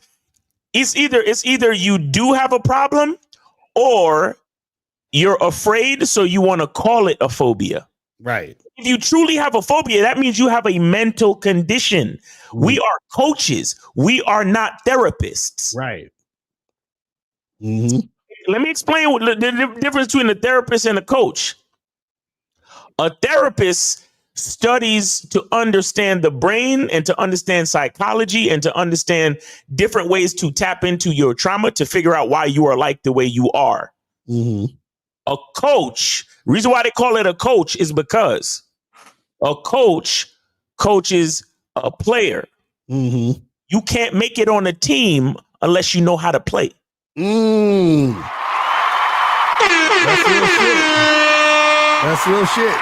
it's either you do have a problem or you're afraid, so you want to call it a phobia. Right. If you truly have a phobia, that means you have a mental condition. We are coaches. We are not therapists. Right. let me explain what the difference between a therapist and a coach. A therapist studies to understand the brain and to understand psychology and to understand different ways to tap into your trauma to figure out why you are like the way you are. A coach, reason why they call it a coach is because a coach coaches a player. You can't make it on a team unless you know how to play. That's real shit. That's real shit.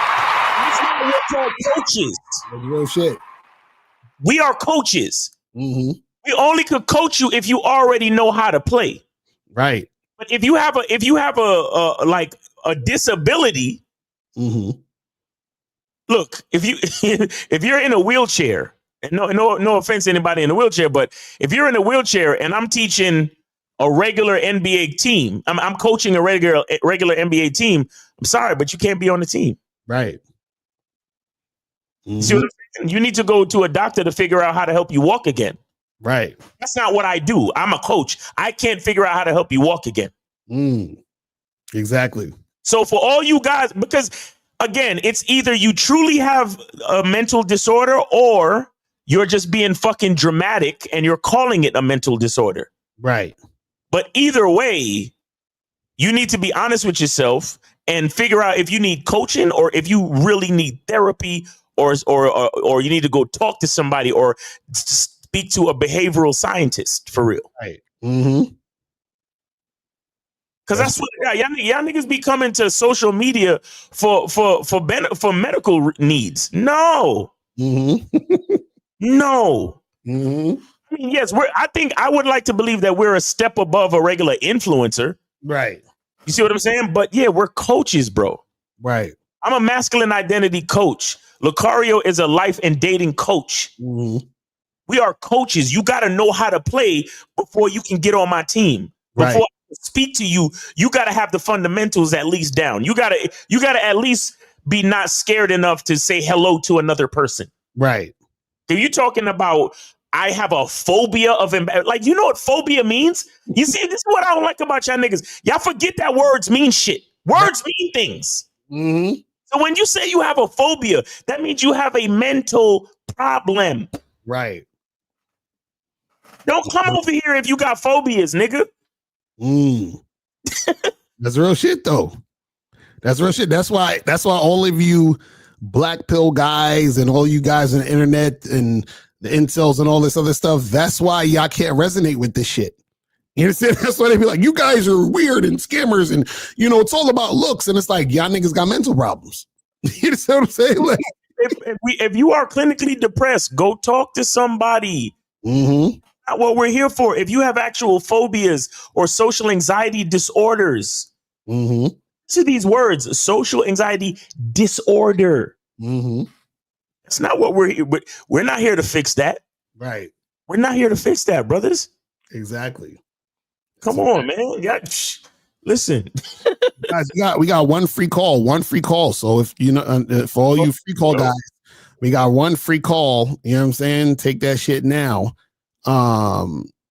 We're called coaches. That's real shit. We are coaches. We only could coach you if you already know how to play. Right. But if you have a like a disability, look, if you're in a wheelchair, and no offense to anybody in a wheelchair, but if you're in a wheelchair and I'm teaching a regular NBA team, I'm coaching a regular NBA team, I'm sorry, but you can't be on the team. Right. See what I'm saying? You need to go to a doctor to figure out how to help you walk again. Right. That's not what I do. I'm a coach. I can't figure out how to help you walk again. Exactly. So for all you guys, because again, it's either you truly have a mental disorder or you're just being fucking dramatic and you're calling it a mental disorder. Right. But either way, you need to be honest with yourself and figure out if you need coaching or if you really need therapy or you need to go talk to somebody or speak to a behavioral scientist for real. Right. Because that's what y'all niggas be coming to social media for medical needs. No. No. I mean, yes, I would like to believe that we're a step above a regular influencer. Right. You see what I'm saying? But yeah, we're coaches, bro. Right. I'm a masculine identity coach. Locario is a life and dating coach. We are coaches. You got to know how to play before you can get on my team. Before I can speak to you, you got to have the fundamentals at least down. You got to at least be not scared enough to say hello to another person. Right. If you're talking about, I have a phobia of like, you know what phobia means? You see, this is what I don't like about y'all niggas. Y'all forget that words mean shit. Words mean things. So when you say you have a phobia, that means you have a mental problem. Right. Don't come over here if you got phobias, nigga. That's real shit, though. That's real shit. That's why all of you black pill guys and all you guys on the internet and the incels and all this other stuff, that's why y'all can't resonate with this shit. You understand? That's why they be like, you guys are weird and scammers and, you know, it's all about looks. And it's like, y'all niggas got mental problems. You understand what I'm saying? Like, if you are clinically depressed, go talk to somebody. Not what we're here for. If you have actual phobias or social anxiety disorders, see these words, social anxiety disorder. That's not what we're here. We're not here to fix that. Right. We're not here to fix that, brothers. Exactly. Come on, man. Listen. Guys, we got one free call. So if you know, for all you free call guys, we got one free call. You know what I'm saying? Take that shit now.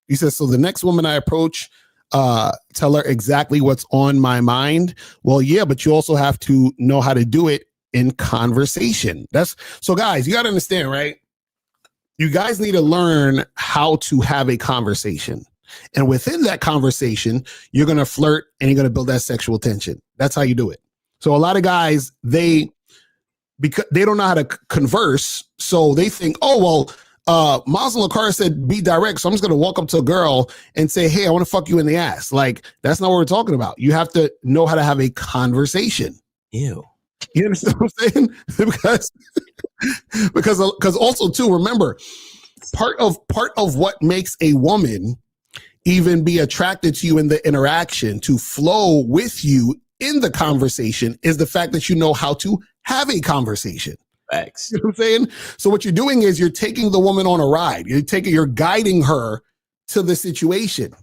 He says, so the next woman I approach, tell her exactly what's on my mind. Well, yeah, but you also have to know how to do it in conversation. So guys, you got to understand, right? You guys need to learn how to have a conversation. And within that conversation, you're going to flirt and you're going to build that sexual tension. That's how you do it. So a lot of guys, because they don't know how to converse. So they think, oh, well, Miles and Locario said, be direct. So I'm just going to walk up to a girl and say, hey, I want to fuck you in the ass. Like, that's not what we're talking about. You have to know how to have a conversation. Ew. You understand what I'm saying? because also too, remember, part of what makes a woman even be attracted to you in the interaction, to flow with you in the conversation, is the fact that you know how to have a conversation. Thanks. You know what I'm saying? So what you're doing is you're taking the woman on a ride. You're guiding her to the situation.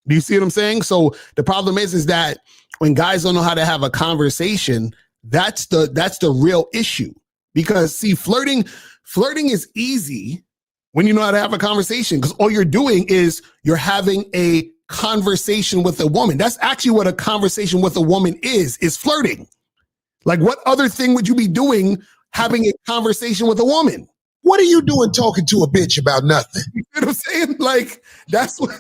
Do you see what I'm saying? So the problem is that when guys don't know how to have a conversation, that's the real issue. Because see, flirting is easy when you know how to have a conversation, because all you're doing is you're having a conversation with a woman. That's actually what a conversation with a woman is flirting. Like, what other thing would you be doing having a conversation with a woman? What are you doing talking to a bitch about nothing? You know what I'm saying? Like, that's what,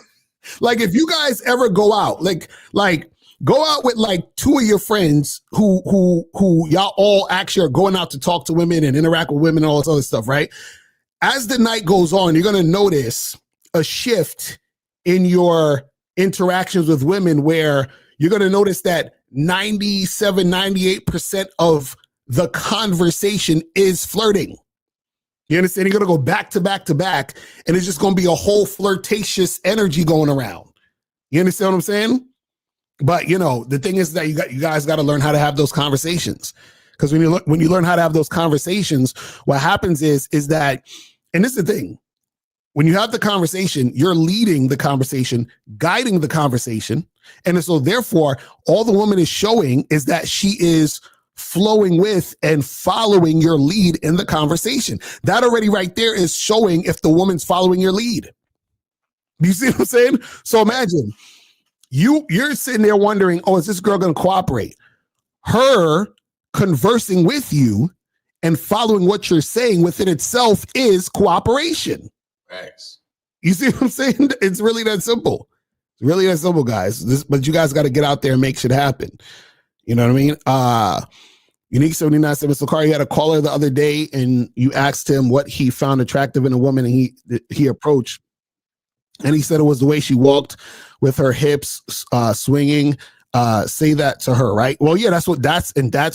like, if you guys ever go out, like go out with like two of your friends who y'all all actually are going out to talk to women and interact with women and all this other stuff, right? As the night goes on, you're going to notice a shift in your interactions with women where you're going to notice that 97, 98% of the conversation is flirting. You understand? You're going to go back to back to back, and it's just going to be a whole flirtatious energy going around. You understand what I'm saying? But, you know, the thing is that you guys got to learn how to have those conversations. Because when you learn how to have those conversations, what happens is that, and this is the thing, when you have the conversation, you're leading the conversation, guiding the conversation. And so therefore, all the woman is showing is that she is flowing with and following your lead in the conversation. That already right there is showing if the woman's following your lead. You see what I'm saying? So imagine you're sitting there wondering, oh, is this girl going to cooperate? Her conversing with you and following what you're saying within itself is cooperation. Thanks. You see what I'm saying? It's really that simple. It's really that simple, guys. But you guys got to get out there and make shit happen. You know what I mean? Unique 79 said, Mr. Locario, you had a caller the other day and you asked him what he found attractive in a woman, and he approached, and he said it was the way she walked with her hips swinging. Say that to her, right? Well, yeah, that's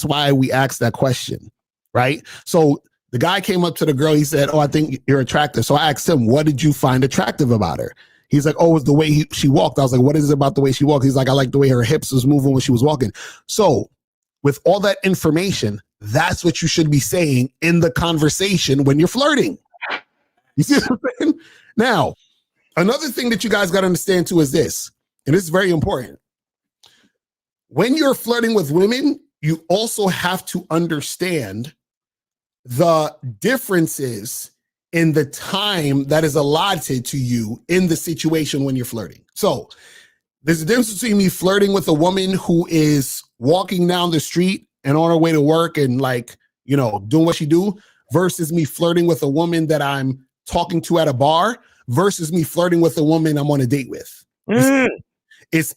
why we asked that question, right? So the guy came up to the girl. He said, oh, I think you're attractive. So I asked him, what did you find attractive about her? He's like, oh, it was the way she walked. I was like, what is it about the way she walked? He's like, I like the way her hips was moving when she was walking. So with all that information, that's what you should be saying in the conversation when you're flirting. You see what I'm saying? Now, another thing that you guys got to understand too is this, and this is very important. When you're flirting with women, you also have to understand the differences in the time that is allotted to you in the situation when you're flirting. So there's a difference between me flirting with a woman who is walking down the street and on her way to work and, like, you know, doing what she do, versus me flirting with a woman that I'm talking to at a bar, versus me flirting with a woman I'm on a date with. It's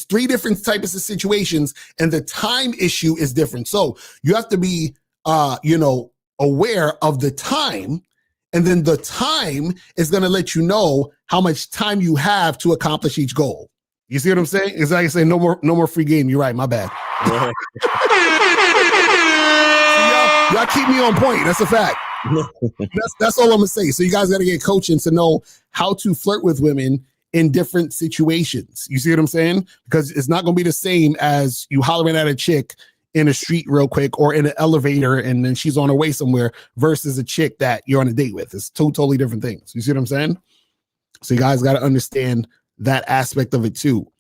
three different types of situations, and the time issue is different. So you have to be aware of the time, and then the time is going to let you know how much time you have to accomplish each goal. You see what I'm saying? It's like I say, no more free game. You're right. My bad. See, y'all keep me on point. That's a fact. That's all I'm gonna say. So you guys got to get coaching to know how to flirt with women in different situations. You see what I'm saying? Because it's not gonna be the same as you hollering at a chick in a street real quick or in an elevator and then she's on her way somewhere versus a chick that you're on a date with. It's two totally different things. You see what I'm saying? So you guys got to understand that aspect of it too.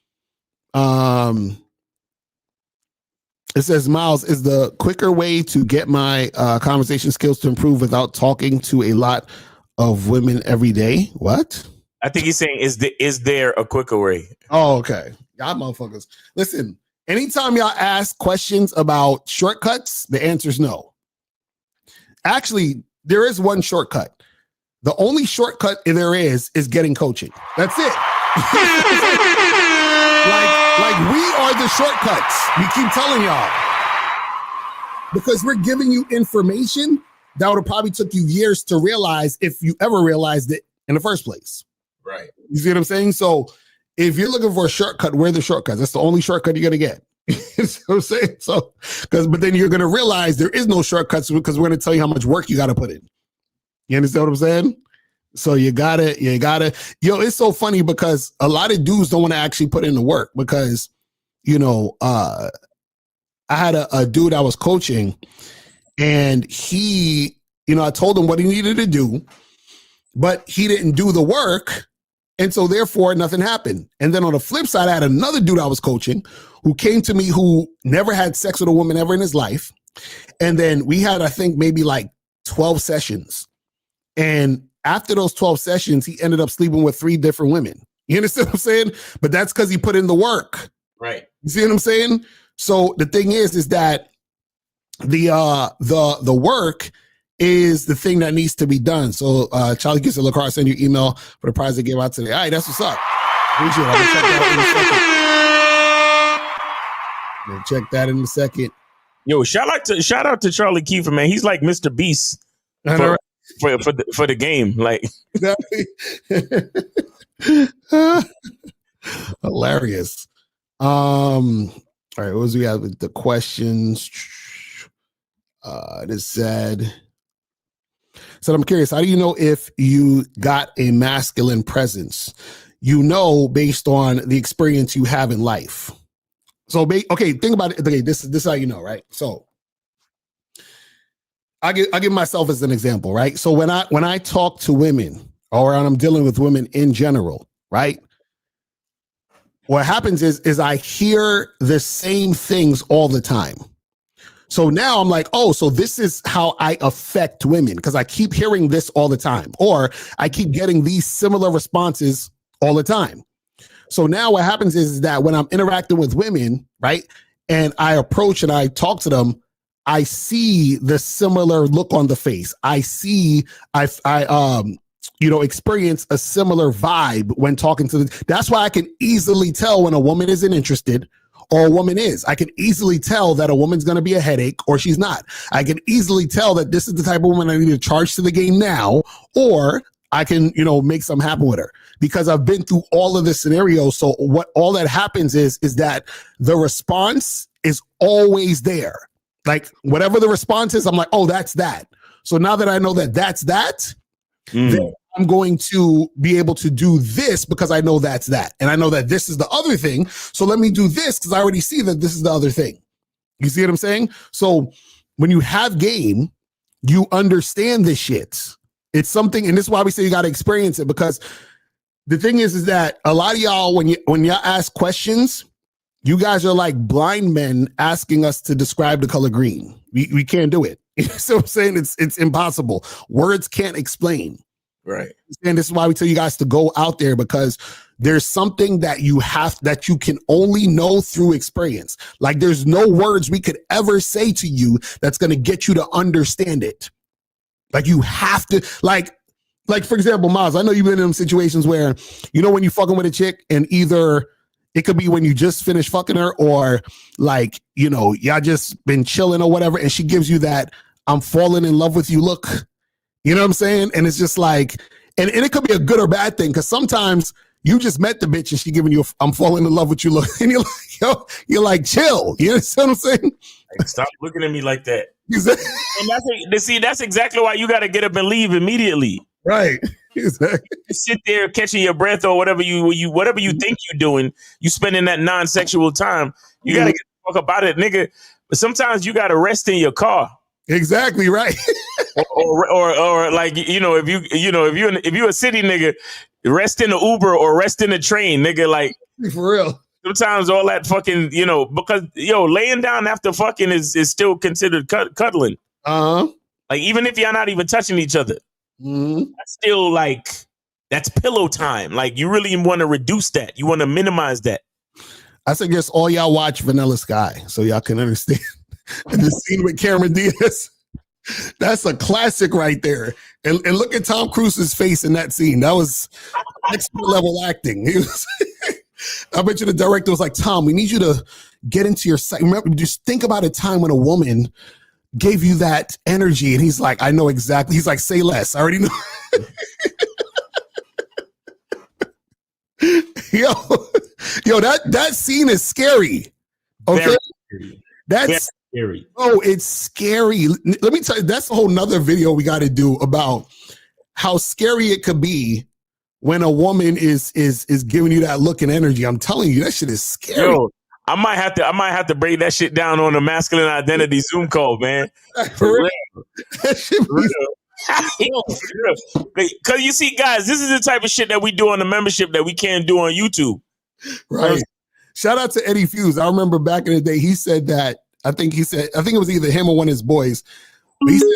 It says, Miles, is the quicker way to get my conversation skills to improve without talking to a lot of women every day? What? I think he's saying, is there a quicker way? Oh, okay. Y'all motherfuckers. Listen, anytime y'all ask questions about shortcuts, the answer is no. Actually, there is one shortcut. The only shortcut there is getting coaching. That's it. like we are the shortcuts. We keep telling y'all. Because we're giving you information that would have probably took you years to realize if you ever realized it in the first place. Right. You see what I'm saying? So if you're looking for a shortcut, we're the shortcuts. That's the only shortcut you're going to get. You know what I'm saying? So, but then you're going to realize there is no shortcuts because we're going to tell you how much work you got to put in. You understand what I'm saying? So you gotta, it's so funny because a lot of dudes don't want to actually put in the work because, I had a dude I was coaching and he, I told him what he needed to do, but he didn't do the work. And so therefore nothing happened. And then on the flip side, I had another dude I was coaching who came to me who never had sex with a woman ever in his life. And then we had, I think, maybe like 12 sessions. And after those 12 sessions, he ended up sleeping with 3 different women You understand what I'm saying? But that's because he put in the work. Right. You see what I'm saying? So the thing is that the work is the thing that needs to be done. So Charlie gets a Locario, send you email for the prize they give out today. All right, that's what's up. Appreciate it. I'm gonna check that in a second. Yo, shout out to Charlie Kiefer, man. He's like Mr. Beast for the game. Like hilarious. All right, what was we have with the questions? This said, I'm curious, how do you know if you got a masculine presence? You know, based on the experience you have in life. So, okay, think about it. Okay, this is how you know, right? So, I give myself as an example, right? So when I talk to women, or when I'm dealing with women in general, right? What happens is I hear the same things all the time. So now I'm like, oh, so this is how I affect women, because I keep hearing this all the time, or I keep getting these similar responses all the time. So now what happens is that when I'm interacting with women, right, and I approach and I talk to them, I see the similar look on the face. I see, I experience a similar vibe when talking to them. That's why I can easily tell when a woman isn't interested or a woman is. I can easily tell that a woman's going to be a headache or she's not. I can easily tell that this is the type of woman I need to charge to the game now, or I can, make something happen with her, because I've been through all of the scenarios. So all that happens is that the response is always there. Like whatever the response is, I'm like, oh, that's that. So now that I know that that's that, then I'm going to be able to do this because I know that's that. And I know that this is the other thing. So let me do this because I already see that this is the other thing. You see what I'm saying? So when you have game, you understand this shit. It's something, and this is why we say you got to experience it, because the thing is that a lot of y'all, when y'all ask questions, you guys are like blind men asking us to describe the color green. We can't do it. You know what I'm saying? It's impossible. Words can't explain. Right. And this is why we tell you guys to go out there, because there's something that you can only know through experience. Like there's no words we could ever say to you that's going to get you to understand it. Like you have to, like for example, Miles, I know you've been in them situations where, when you fucking with a chick and either it could be when you just finished fucking her, or like, y'all just been chilling or whatever, and she gives you that I'm falling in love with you look. You know what I'm saying? And it's just like, and it could be a good or bad thing, because sometimes you just met the bitch and she giving you I'm falling in love with you look, and you're like, yo, you're like, chill. You know what I'm saying? Like, stop looking at me like that. And that's exactly why you got to get up and leave immediately. Right. Exactly. Sit there catching your breath or whatever you think you're doing. You spending that non-sexual time. You got to get the fuck about it, nigga. But sometimes you got to rest in your car. Exactly right. or like if you're a city nigga, rest in the Uber or rest in the train, nigga. Like for real. Sometimes all that fucking because laying down after fucking is still considered cuddling. Like even if you're not even touching each other. That's still like, that's pillow time. Like you really want to reduce that. You want to minimize that. I suggest all y'all watch Vanilla Sky so y'all can understand the scene with Cameron Diaz. That's a classic right there. And look at Tom Cruise's face in that scene. That was expert level acting. I bet you the director was like, Tom, we need you to get into your site. Remember, just think about a time when a woman gave you that energy. And he's like, I know exactly. He's like, say less. I already know. Yo, that scene is scary. Okay. Very scary. That's scary. Oh, it's scary. Let me tell you, that's a whole nother video we got to do about how scary it could be when a woman is giving you that look and energy. I'm telling you, that shit is scary. Yo, I might have to break that shit down on a masculine identity Zoom call, man. For real. Because you see, guys, this is the type of shit that we do on the membership that we can't do on YouTube. Right. Shout out to Eddie Fuse. I remember back in the day, he said that. I think it was either him or one of his boys. But he said,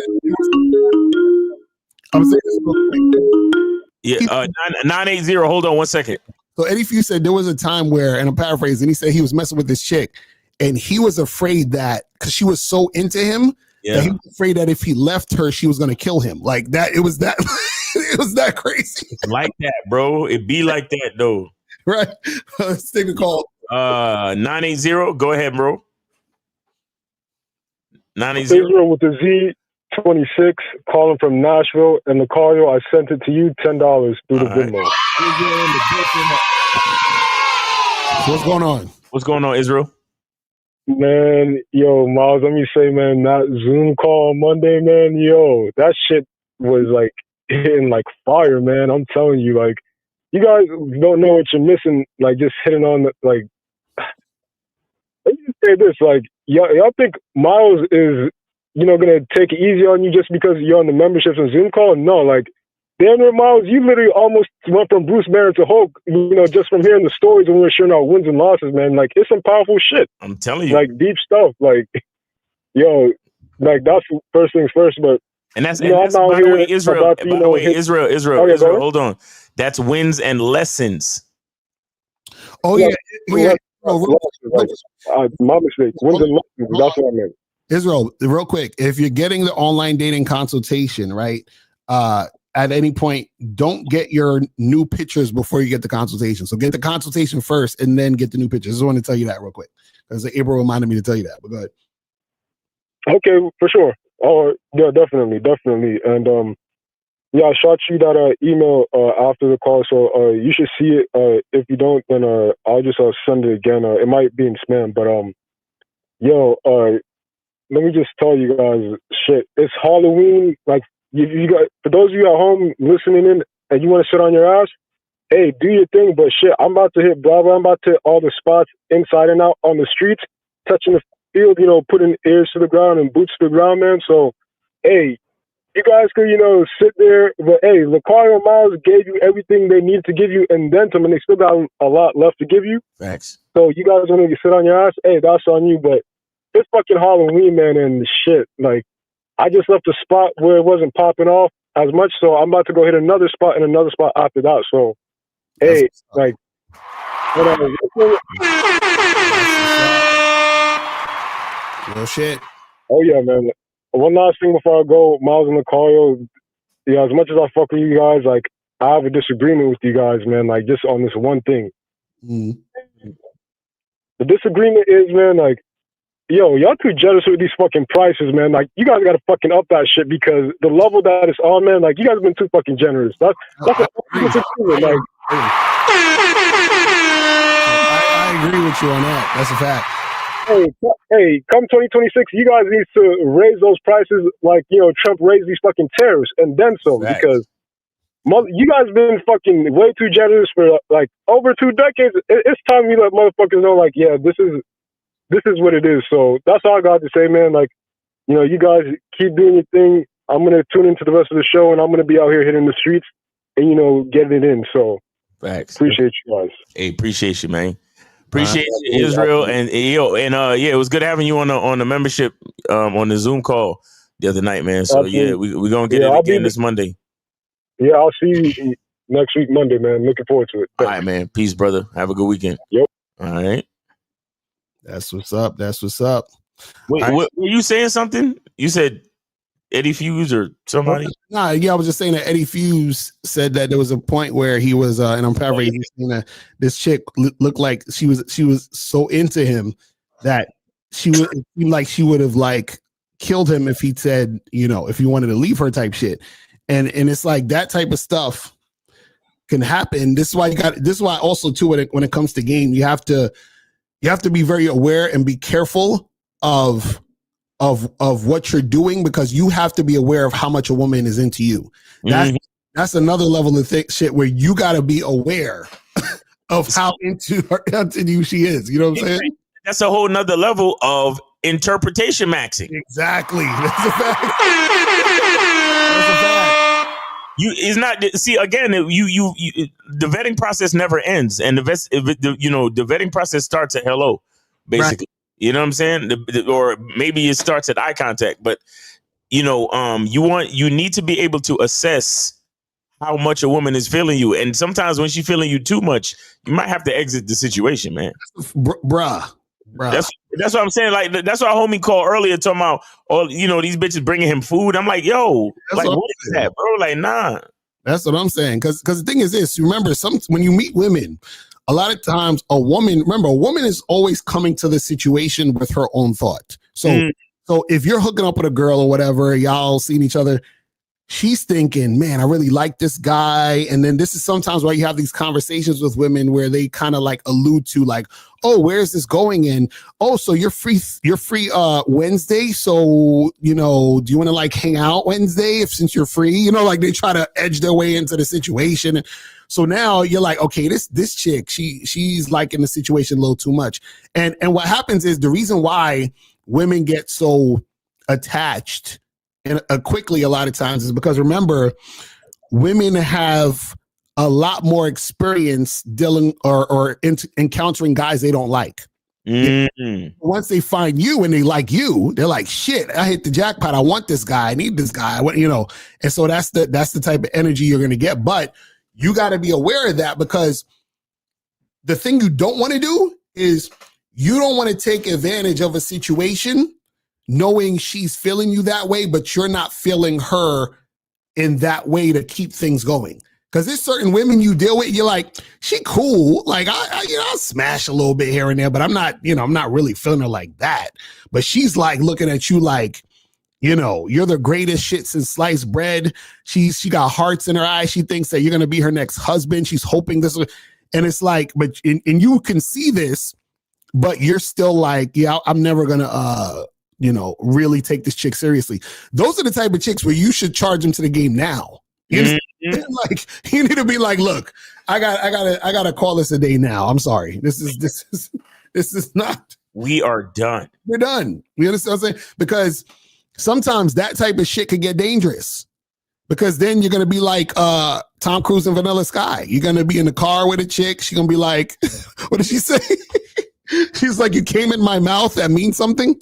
I'm saying this real quick. Yeah, 980. Hold on 1 second. So Eddie Fuse said there was a time where, and I'm paraphrasing, he said he was messing with this chick, and he was afraid that because she was so into him that he was afraid that if he left her, she was gonna kill him. Like that, it was that, it was that crazy. Like that, bro. It be like that though. Right. Let's take a call. 980. Go ahead, bro. 980. Israel with the Z26 calling from Nashville, and Locario, I sent it to you, $10 through the Venmo. What's going on? What's going on, Israel? Man, yo, Miles, let me say, man, that Zoom call on Monday, man, yo, that shit was like hitting like fire, man. I'm telling you, like, you guys don't know what you're missing, like just hitting on the, like, let me just say this, like, y'all think Miles is, you know, gonna take it easy on you just because you're on the memberships and Zoom call? No, like, damn near, Miles, you literally almost went from Bruce Banner to Hulk, you know, just from hearing the stories when we were sharing our wins and losses, man. Like, it's some powerful shit. I'm telling you. Like, deep stuff. Like, yo, like, that's first things first, but And that's, you know, by the way, Israel. about to, By the way, Israel. Okay, Israel. Hold on. That's wins and lessons. Oh yeah, my mistake. Wins and lessons. That's what I meant. Israel, real quick, if you're getting the online dating consultation, right? At any point, don't get your new pictures before you get the consultation. So get the consultation first, and then get the new pictures. I just want to tell you that real quick because April reminded me to tell you that. But go ahead. Okay, for sure. Oh, yeah, definitely. And yeah, I shot you that email after the call, so you should see it. If you don't, then I'll just send it again. It might be in spam, but yo, let me just tell you guys, shit. It's Halloween. Like, you got, for those of you at home listening in, and you want to sit on your ass, hey, do your thing. But shit, I'm about to hit Bravo. I'm about to hit all the spots inside and out on the streets, touching the field, you know, putting ears to the ground and boots to the ground, man. So, hey, you guys could, you know, sit there. But hey, Locario and Miles gave you everything they needed to give you and then some, and they still got a lot left to give you. Thanks. So you guys want to sit on your ass? Hey, that's on you. But it's fucking Halloween, man, and shit. Like, I just left a spot where it wasn't popping off as much, so I'm about to go hit another spot and another spot after that. So, hey, like, whatever. Real shit. Oh yeah, man. One last thing before I go, Miles and Locario. Yeah, as much as I fuck with you guys, like, I have a disagreement with you guys, man. Like, just on this one thing. The disagreement is, man, like, yo, y'all too jealous with these fucking prices, man. Like, you guys gotta fucking up that shit because the level that it's on, man, like, you guys have been too fucking generous. That's a disagreement. Like, I agree with you on that. That's a fact. Hey, come 2026, you guys need to raise those prices like, you know, Trump raised these fucking tariffs and then some. Facts. Because you guys been fucking way too generous for like over 2 decades. It's time you let motherfuckers know, like, yeah, this is what it is. So that's all I got to say, man. Like, you know, you guys keep doing your thing. I'm gonna tune into the rest of the show, and I'm gonna be out here hitting the streets and, you know, getting it in. So, Facts. Appreciate you guys. Hey, appreciate you, man. Appreciate you, Israel, and yeah, it was good having you on the membership on the Zoom call the other night, man. So yeah, we're gonna get it again this Monday. Yeah, I'll see you next week Monday, man. Looking forward to it. All right, man. Peace, brother. Have a good weekend. Yep. All right. That's what's up. That's what's up. Wait, what, were you saying something? You said Eddie Fuse or somebody? Nah, yeah, I was just saying that Eddie Fuse said that there was a point where he was, and I'm paraphrasing, saying that this chick looked like she was so into him that it seemed like she would have like killed him if he said, you know, if he wanted to leave her type shit, and it's like that type of stuff can happen. This is why also too when it comes to game, you have to be very aware and be careful of what you're doing, because you have to be aware of how much a woman is into you. That's another level of shit where you got to be aware of how into you she is. You know what I'm saying? That's a whole nother level of interpretation maxing. Exactly. That's a fact. It's not, see, again, you the vetting process never ends, and the vetting process starts at hello, basically. Right. You know what I'm saying? Or maybe it starts at eye contact, but you know, you need to be able to assess how much a woman is feeling you. And sometimes when she's feeling you too much, you might have to exit the situation, man. Bruh. That's what I'm saying. Like, that's what our homie called earlier talking about, these bitches bringing him food. I'm like, yo, That's like, what what is that, bro? Like, nah. That's what I'm saying. Because the thing is this, remember, when you meet women, a lot of times a woman is always coming to the situation with her own thought. So if you're hooking up with a girl or whatever, y'all seeing each other, she's thinking, man, I really like this guy. And then this is sometimes why you have these conversations with women where they kind of like allude to like, oh, where's this going in? Oh, so you're free Wednesday. So, do you want to like hang out Wednesday since you're free? Like they try to edge their way into the situation. So now you're like, okay, this chick, she's like in the situation a little too much. And what happens is the reason why women get so attached and quickly a lot of times is because, remember, women have a lot more experience dealing or encountering guys they don't like. Once they find you and they like you, they're like, shit, I hit the jackpot. I want this guy. I need this guy. And so that's the type of energy you're going to get. But you got to be aware of that, because the thing you don't want to do is you don't want to take advantage of a situation knowing she's feeling you that way, but you're not feeling her in that way to keep things going. Because there's certain women you deal with, you're like, she cool. Like, I'll smash a little bit here and there, but I'm not really feeling her like that. But she's like looking at you like, you're the greatest shit since sliced bread. She got hearts in her eyes. She thinks that you're going to be her next husband. She's hoping this. And it's like, and you can see this, but you're still like, yeah, I'm never going to, really take this chick seriously. Those are the type of chicks where you should charge them to the game now. Like, you need to be like, look, I gotta call this a day now. I'm sorry. This is not. We are done. We're done. You understand what I'm saying? Because sometimes that type of shit could get dangerous. Because then you're gonna be like Tom Cruise and Vanilla Sky. You're gonna be in the car with a chick. She's gonna be like, what did she say? She's like, you came in my mouth. That means something.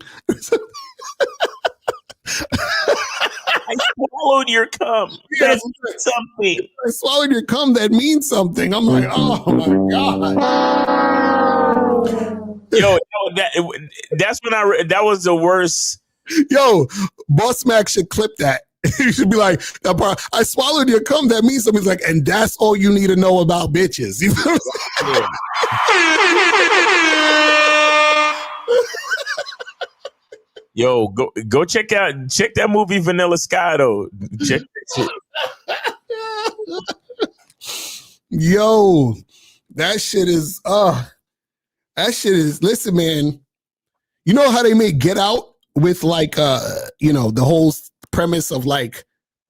I swallowed your cum. That means something. I swallowed your cum. That means something. I'm like, oh my God. Yo, that's when that was the worst. Yo, Boss Mac should clip that. You should be like, I swallowed your cum. That means something. He's like, and that's all you need to know about bitches. You know what Yo, go check that movie Vanilla Sky though. Check that shit. Yo, that shit is listen, man. You know how they made Get Out with like the whole premise of like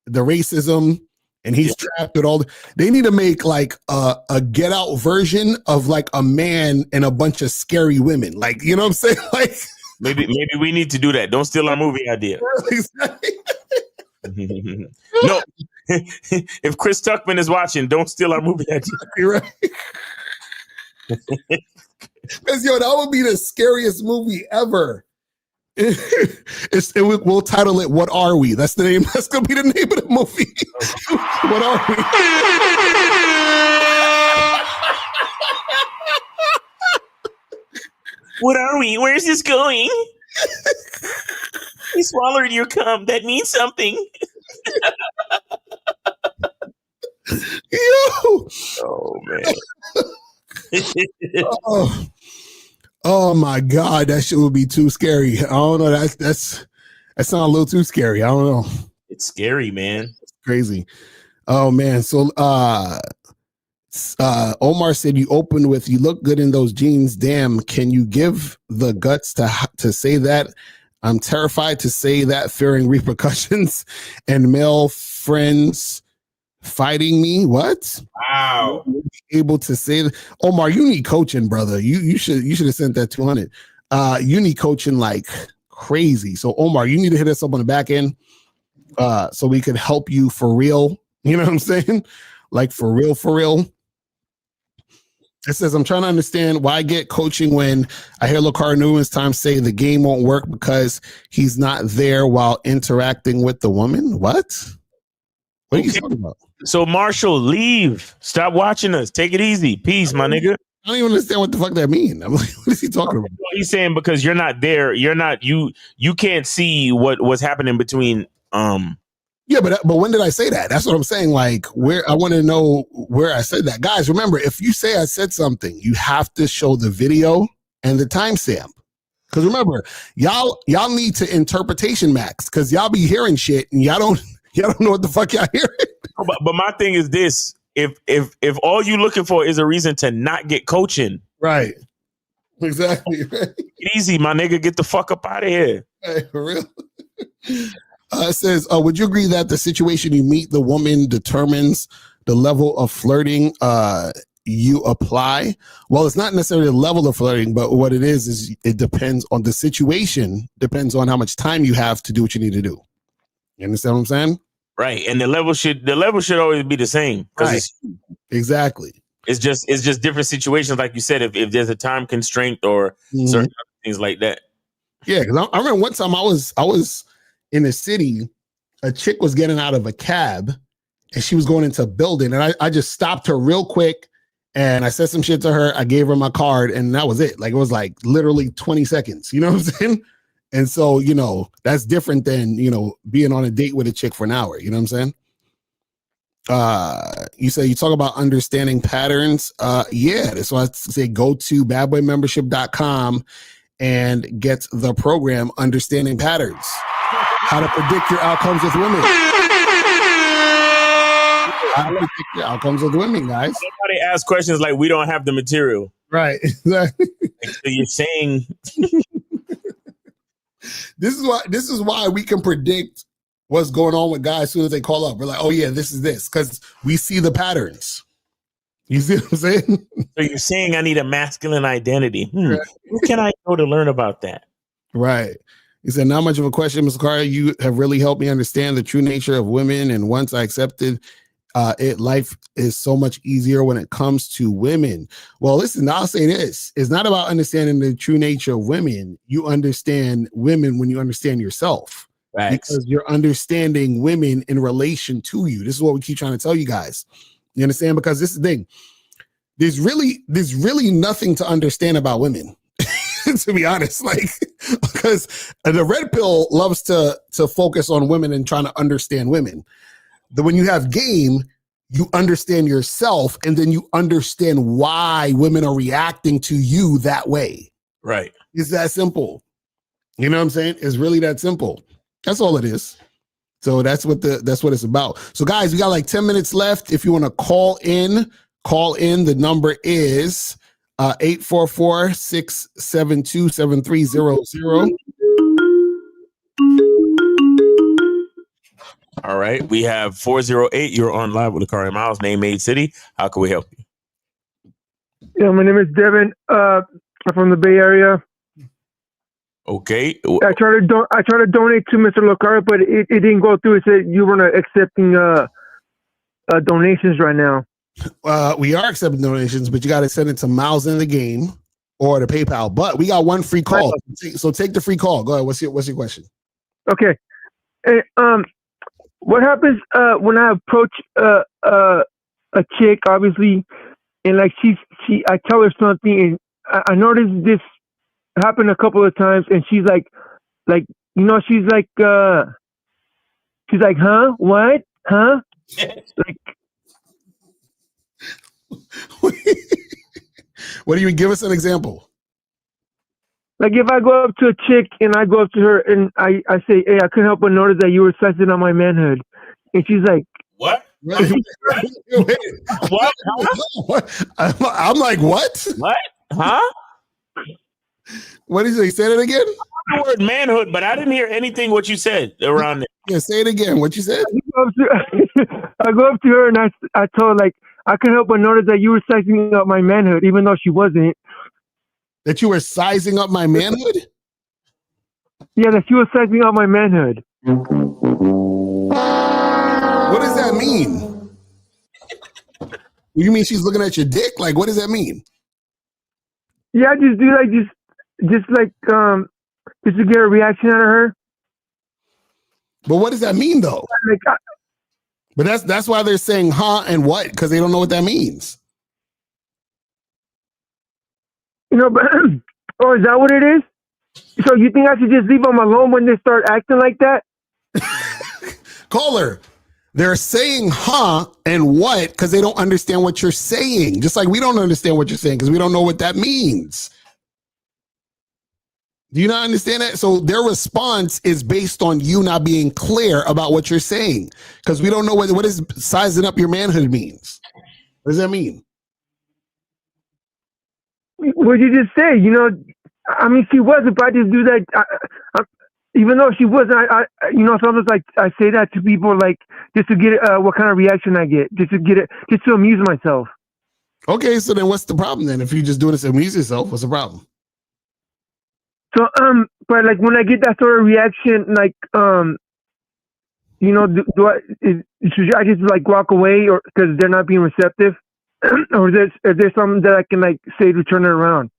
the racism and he's trapped with they need to make like a Get Out version of like a man and a bunch of scary women. Like, you know what I'm saying? Like maybe we need to do that. Don't steal our movie idea. No, if Chris Tuckman is watching, don't steal our movie idea. You're right. Because that would be the scariest movie ever. We'll title it "What Are We?" That's the name. That's gonna be the name of the movie. What are we? What are we? Where's this going? You swallowed your cum. That means something. Yo. Oh man. Oh my God, that shit would be too scary. I don't know. That sounds a little too scary. I don't know. It's scary, man. It's crazy. Oh man. So Omar said you opened with "You look good in those jeans." Damn, can you give the guts to say that? I'm terrified to say that, fearing repercussions and male friends fighting me. What? Wow. Able to say that. Omar, you need coaching, brother. You should have sent that 200. You need coaching like crazy. So Omar, you need to hit us up on the back end so we could help you for real. You know what I'm saying? Like for real. It says, I'm trying to understand why I get coaching when I hear Locario Newman's time say the game won't work because he's not there while interacting with the woman. What are you talking about? So Marshall, leave. Stop watching us. Take it easy. Peace, my nigga. I don't even understand what the fuck that mean. I'm like, what is he talking about? He's saying because you're not there, you can't see what's happening between Yeah, but when did I say that? That's what I'm saying. Like, where I want to know where I said that. Guys, remember, if you say I said something, you have to show the video and the timestamp. Because remember, y'all need to interpretation max. Because y'all be hearing shit and y'all don't know what the fuck y'all hearing. But my thing is this: if all you looking for is a reason to not get coaching, right? Exactly. Right. Easy, my nigga. Get the fuck up out of here. Hey, for real. It says, would you agree that the situation you meet the woman determines the level of flirting you apply? Well, it's not necessarily the level of flirting, but what it is it depends on the situation, depends on how much time you have to do what you need to do. You understand what I'm saying? Right. And the level should always be the same. Right. Exactly. It's just different situations, like you said, if there's a time constraint or certain things like that. Yeah, because I remember one time I was in the city, a chick was getting out of a cab and she was going into a building, and I just stopped her real quick and I said some shit to her. I gave her my card and that was it. Like, it was like literally 20 seconds. You know what I'm saying? And so, that's different than, being on a date with a chick for an hour. You know what I'm saying? You say you talk about understanding patterns. Yeah, that's why I say go to badboymembership.com and get the program Understanding Patterns. How to predict your outcomes with women. How to predict your outcomes with women, guys. Nobody asks questions like we don't have the material. Right. Exactly. So you're saying This is why we can predict what's going on with guys as soon as they call up. We're like, oh yeah, this is this, because we see the patterns. You see what I'm saying? So you're saying I need a masculine identity. Who can I go to learn about that? Right. He said, not much of a question, Mr. Carter. You have really helped me understand the true nature of women. And once I accepted it, life is so much easier when it comes to women. Well, listen, I'll say this. It's not about understanding the true nature of women. You understand women when you understand yourself. Right. Because you're understanding women in relation to you. This is what we keep trying to tell you guys. You understand? Because this is the thing. There's really nothing to understand about women. To be honest, like, because the red pill loves to focus on women and trying to understand women. When you have game, you understand yourself, and then you understand why women are reacting to you that way. Right. It's that simple. You know what I'm saying? It's really that simple. That's all it is. So that's what it's about. So guys, we got like 10 minutes left. If you want to call in. The number is 844-672-7300. All right. We have 408. You're on live with Locario Miles, name Made City. How can we help you? Yeah, my name is Devin. I'm from the Bay Area. Okay. I tried to donate to Mr. Locario, but it didn't go through. It said you weren't accepting donations right now. We are accepting donations, but you got to send it to Miles in the Game or the PayPal. But we got one free call, so take the free call. Go ahead. What's your question? Okay. What happens when I approach a chick, obviously, and like I tell her something, and I noticed this happen a couple of times, and she's like, she's like, huh, what, huh, like. What do you give us an example? Like if I go up to a chick and I go up to her and I say, hey, I couldn't help but notice that you were sizing on my manhood. And she's like, what? What? I'm like, what? What? Huh? What did he say? It again? The word manhood, but I didn't hear anything what you said around there. Yeah, say it again. What you said? I go up to her and I told her, like, I couldn't help but notice that you were sizing up my manhood, even though she wasn't. That you were sizing up my manhood? Yeah, that she was sizing up my manhood. What does that mean? You mean she's looking at your dick? Like, what does that mean? Yeah, I just do like just to get a reaction out of her. But what does that mean though? Like, But that's why they're saying huh and what, because they don't know what that means. You know, but oh, is that what it is? So you think I should just leave them alone when they start acting like that? Caller, they're saying huh and what because they don't understand what you're saying. Just like we don't understand what you're saying because we don't know what that means. Do you not understand that? So their response is based on you not being clear about what you're saying because we don't know what is sizing up your manhood means. What does that mean? What did you just say? You know, I mean, she was. If I just do that, even though she wasn't, you know, sometimes like I say that to people, like just to get what kind of reaction I get, just to get it, just to amuse myself. Okay, so then what's the problem then? If you just do this to amuse yourself, what's the problem? So, but like when I get that sort of reaction, like, you know, should I just like walk away, or because they're not being receptive, or is there something that I can like say to turn it around?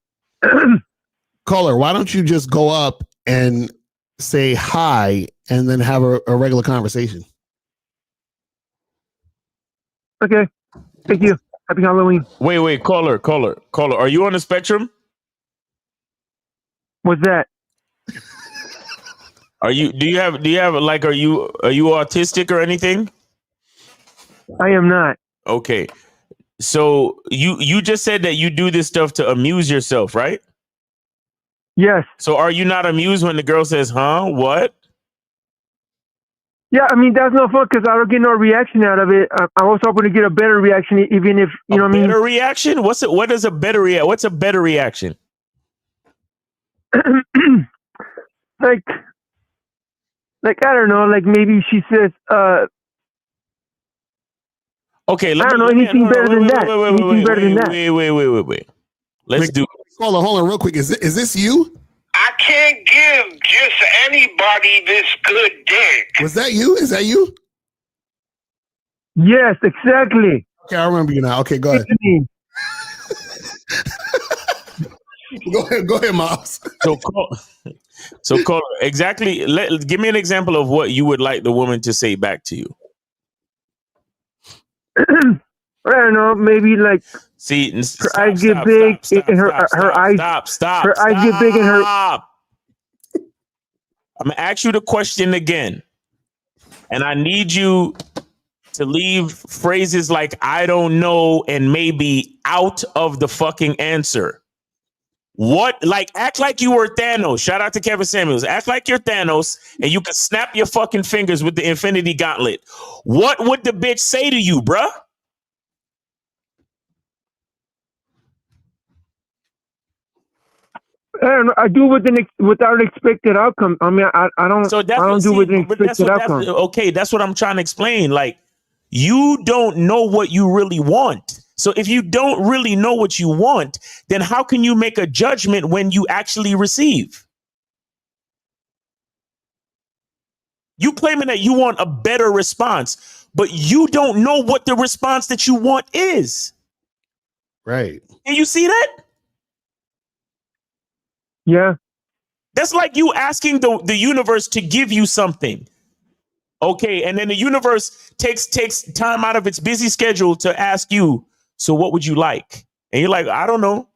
Caller, why don't you just go up and say hi and then have a regular conversation? Okay, thank you. Happy Halloween. Wait, caller. Are you on the spectrum? What's that? Do you have like are you autistic or anything? I am not. Okay. So you just said that you do this stuff to amuse yourself, right? Yes. So are you not amused when the girl says, "Huh? What?" Yeah, I mean that's no fun because I don't get no reaction out of it. I was hoping to get a better reaction, even if you know what I mean. Better reaction? What's a better reaction? like I don't know, like maybe she says, okay, I don't know anything better than that. Anything better than that. Wait. Let's do. Hold on, real quick. Is this you? I can't give just anybody this good dick. Was that you? Is that you? Yes, exactly. Okay, I remember you now. Okay, go ahead. Go ahead, Miles. So call exactly. Give me an example of what you would like the woman to say back to you. I don't know, maybe like see her eyes get big and her eyes stop. Her eyes get big and her. I'm gonna ask you the question again, and I need you to leave phrases like "I don't know" and "maybe" out of the fucking answer. What, like, act like you were Thanos. Shout out to Kevin Samuels. Act like you're Thanos and you can snap your fucking fingers with the Infinity Gauntlet. What would the bitch say to you, bruh? I don't know. I do without an expected outcome. I mean, I don't. So that's I don't do with an expected outcome. Okay, that's what I'm trying to explain. Like, you don't know what you really want. So if you don't really know what you want, then how can you make a judgment when you actually receive? You claiming that you want a better response, but you don't know what the response that you want is. Right. Can you see that? Yeah. That's like you asking the universe to give you something. Okay, and then the universe takes time out of its busy schedule to ask you, so what would you like? And you're like, I don't know.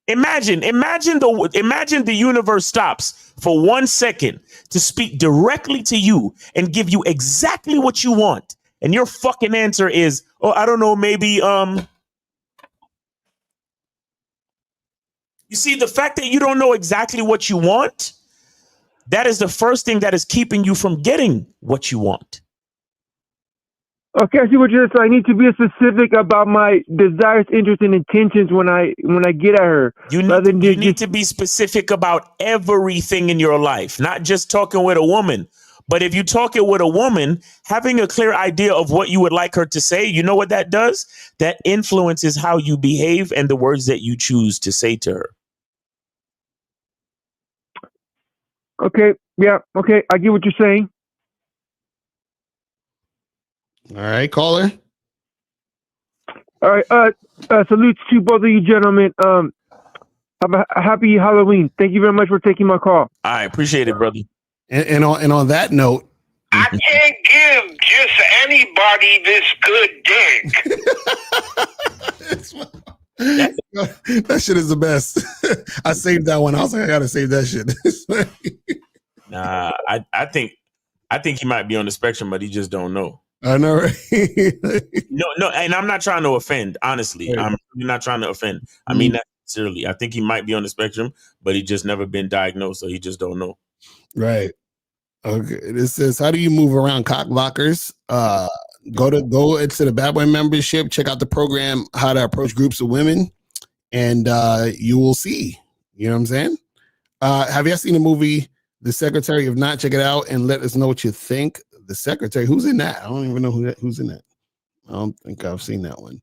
Imagine the universe stops for 1 second to speak directly to you and give you exactly what you want. And your fucking answer is, oh, I don't know, maybe, You see, the fact that you don't know exactly what you want, that is the first thing that is keeping you from getting what you want. Okay, I see what you're saying. So I need to be specific about my desires, interests, and intentions when I get at her. You need to be specific about everything in your life, not just talking with a woman. But if you're talking with a woman, having a clear idea of what you would like her to say, you know what that does? That influences how you behave and the words that you choose to say to her. Okay, yeah, okay, I get what you're saying. All right, caller. All right, salutes to both of you gentlemen. Have a happy Halloween. Thank you very much for taking my call. I appreciate it, brother. And on that note, I can't give just anybody this good dick. That shit is the best. I saved that one. I was like, I gotta save that shit. Nah, I think he might be on the spectrum, but he just don't know. I know, right? No, and I'm not trying to offend. Honestly, Right. I'm really not trying to offend. I mean that sincerely. I think he might be on the spectrum, but he just never been diagnosed, so he just don't know. Right. Okay. This says, how do you move around cock blockers? Go into the Bad Boy membership, check out the program, how to approach groups of women, and you will see. You know what I'm saying? Have you ever seen the movie The Secretary? If not, check it out and let us know what you think. The Secretary, who's in that? I don't even know who's in that. I don't think I've seen that one.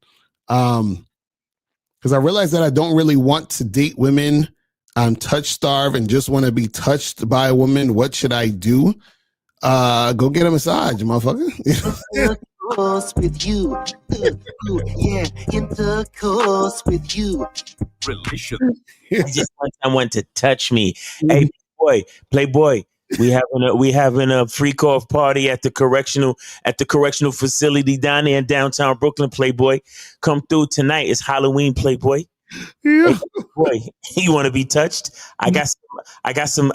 Because I realized that I don't really want to date women. I'm touch starved and just want to be touched by a woman. What should I do? Go get a massage, motherfucker. Intercourse with you. Yeah, intercourse with you. Relation. I just want someone to touch me. Hey, Playboy. We having a freak off party at the correctional facility down there in downtown Brooklyn. Playboy, come through tonight. It's Halloween. Playboy. Yeah. Hey, boy, you want to be touched? I got some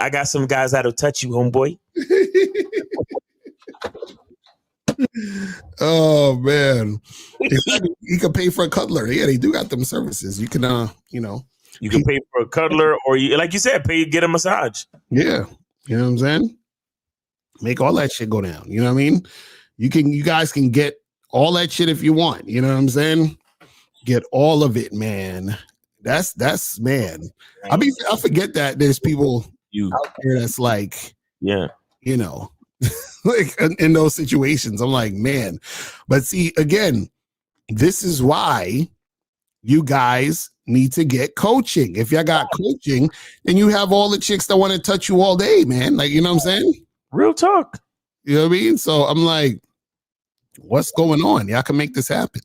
guys that'll touch you, homeboy. Oh man, you can pay for a cuddler. Yeah, they do got them services. You can, you can pay for a cuddler, or you, like you said, get a massage. Yeah, you know what I'm saying. Make all that shit go down. You know what I mean? You guys can get all that shit if you want. You know what I'm saying? Get all of it, man. That's man. I forget that there's people out there that's like, yeah, like in those situations. I'm like, man. But see, again, this is why you guys need to get coaching. If y'all got coaching, then you have all the chicks that want to touch you all day, man. Like, you know what I'm saying? Real talk. You know what I mean? So I'm like, what's going on? Y'all can make this happen.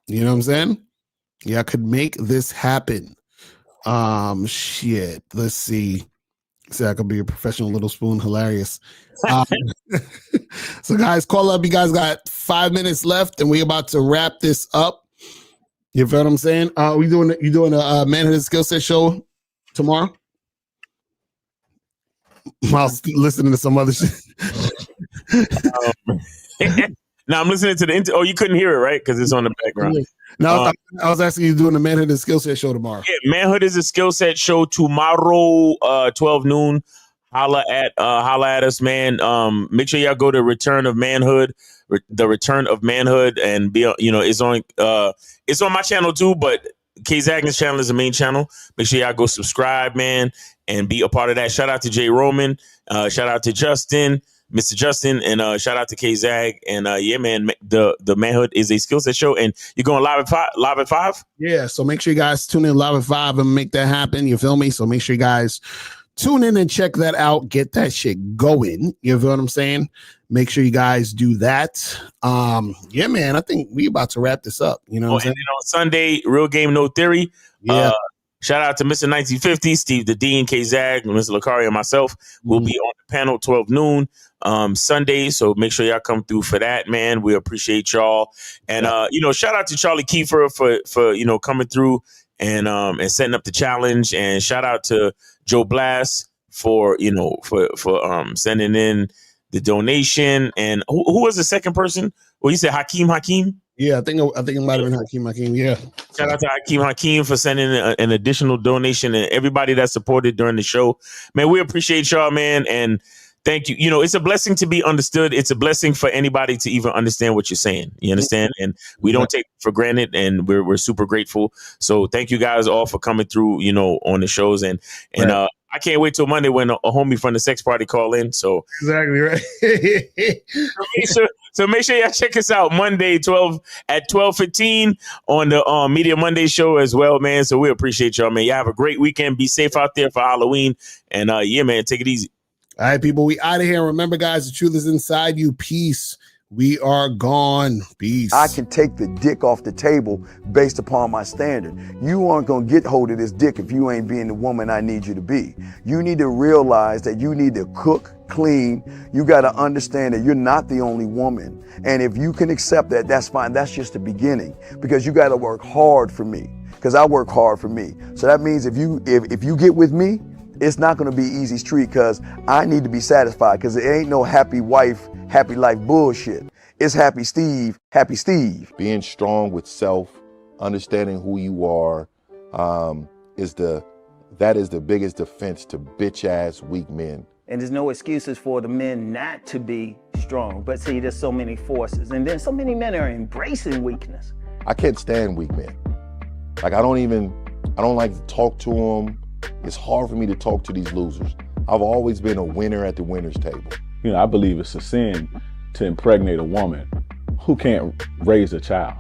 You know what I'm saying? Y'all could make this happen. Shit. Let's see. I could be a professional little spoon. Hilarious. So guys, call up. You guys got 5 minutes left, and we about to wrap this up. You feel what I'm saying? You doing a Manhood and Skill Set show tomorrow? While listening to some other shit. Now I'm listening to the you couldn't hear it, right? Because it's on the background. No, I was asking you doing the Manhood and Skill Set show tomorrow. Yeah, Manhood is a skill set show tomorrow, 12 noon. Holla at us, man. Make sure y'all go to Return of Manhood, the Return of Manhood, and be it's on my channel too, but K Zagn's channel is the main channel. Make sure y'all go subscribe, man, and be a part of that. Shout out to Jay Roman, shout out to Justin, Mr. Justin, and shout out to K Zag. And yeah, man, the Manhood is a skill set show, and you're going live at 5? Yeah, so make sure you guys tune in live at 5 and make that happen. You feel me? So make sure you guys tune in and check that out. Get that shit going. You feel what I'm saying? Make sure you guys do that. Yeah, man, I think we about to wrap this up. You know what I'm saying? And then on Sunday, Real Game No Theory. Yeah. Shout out to Mr. 1950, Steve the Dean, K Zag, Mr. Locario, and myself. We'll be on the panel 12 noon Sunday. So make sure y'all come through for that, man. We appreciate y'all. And shout out to Charlie Kiefer for coming through and setting up the challenge. And shout out to Joe Blast for sending in the donation. And who was the second person? Well, you said Hakeem. Yeah, I think it might have been Hakeem. Yeah. Shout out to Hakeem for sending an additional donation, and everybody that supported during the show. Man, we appreciate y'all, man, and thank you. It's a blessing to be understood. It's a blessing for anybody to even understand what you're saying. You understand? And we don't take it for granted, and we're super grateful. So thank you guys all for coming through, on the shows, and right. I can't wait till Monday when a homie from the sex party call in. So exactly right. So make sure y'all check us out Monday at 12:15 on the Media Monday show as well, man. So we appreciate y'all, man. Y'all have a great weekend. Be safe out there for Halloween, and yeah, man, take it easy. All right, people, we out of here. Remember, guys, the truth is inside you. Peace. We are gone. Peace. I can take the dick off the table based upon my standard. You aren't gonna get hold of this dick if you ain't being the woman I need you to be. You need to realize that you need to cook, clean. You gotta understand that you're not the only woman. And if you can accept that, that's fine. That's just the beginning, because you gotta work hard for me, because I work hard for me. So that means if you get with me, it's not gonna be easy street, because I need to be satisfied, because it ain't no happy wife, happy life bullshit. It's happy Steve, happy Steve. Being strong with self, understanding who you are, that is the biggest defense to bitch ass weak men. And there's no excuses for the men not to be strong. But see, there's so many forces, and then so many men are embracing weakness. I can't stand weak men. Like I don't like to talk to them. It's hard for me to talk to these losers. I've always been a winner at the winner's table. You know, I believe it's a sin to impregnate a woman who can't raise a child,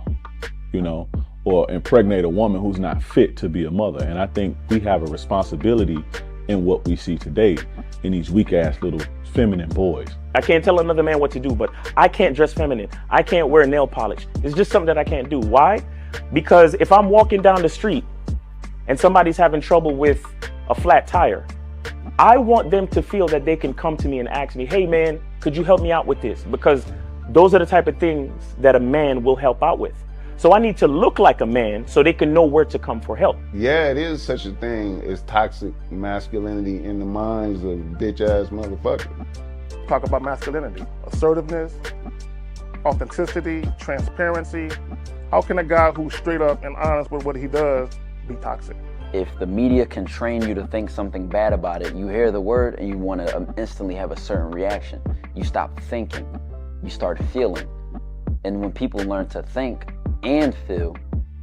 you know, or impregnate a woman who's not fit to be a mother. And I think we have a responsibility in what we see today in these weak ass little feminine boys. I can't tell another man what to do, but I can't dress feminine. I can't wear nail polish. It's just something that I can't do. Why? Because if I'm walking down the street and somebody's having trouble with a flat tire, I want them to feel that they can come to me and ask me, hey man, could you help me out with this? Because those are the type of things that a man will help out with. So I need to look like a man so they can know where to come for help. Yeah, it is such a thing as toxic masculinity in the minds of bitch ass motherfuckers. Talk about masculinity, assertiveness, authenticity, transparency. How can a guy who's straight up and honest with what he does be toxic? If the media can train you to think something bad about it, you hear the word and you want to instantly have a certain reaction. You stop thinking, you start feeling. And when people learn to think and feel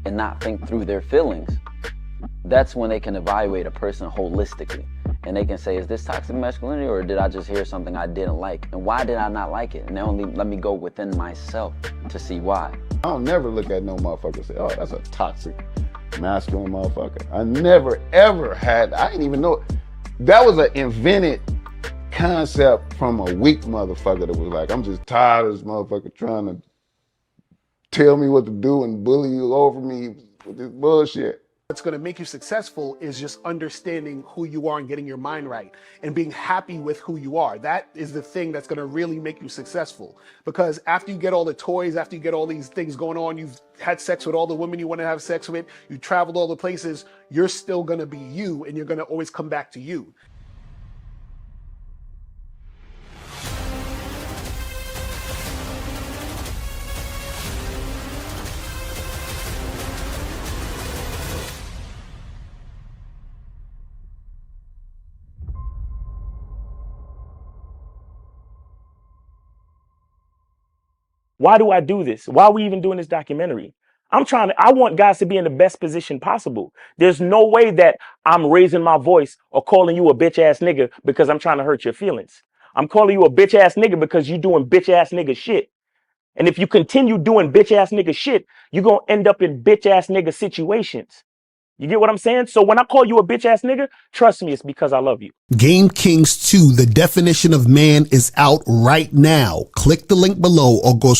and not think through their feelings, that's when they can evaluate a person holistically. And they can say, is this toxic masculinity, or did I just hear something I didn't like? And why did I not like it? And only let me go within myself to see why. I don't never look at no motherfucker and say, oh, that's a toxic masculine motherfucker. I never ever had, I didn't even know, that was an invented concept from a weak motherfucker that was like, I'm just tired of this motherfucker trying to tell me what to do and bully you over me with this bullshit. What's going to make you successful is just understanding who you are and getting your mind right and being happy with who you are. That is the thing that's going to really make you successful. Because after you get all the toys, after you get all these things going on, you've had sex with all the women you want to have sex with, you traveled all the places, you're still going to be you, and you're going to always come back to you. Why do I do this? Why are we even doing this documentary? I want guys to be in the best position possible. There's no way that I'm raising my voice or calling you a bitch ass nigga because I'm trying to hurt your feelings. I'm calling you a bitch ass nigga because you're doing bitch ass nigga shit. And if you continue doing bitch ass nigga shit, you're going to end up in bitch ass nigga situations. You get what I'm saying? So when I call you a bitch ass nigga, trust me, it's because I love you. Game Kings 2, the definition of man, is out right now. Click the link below or go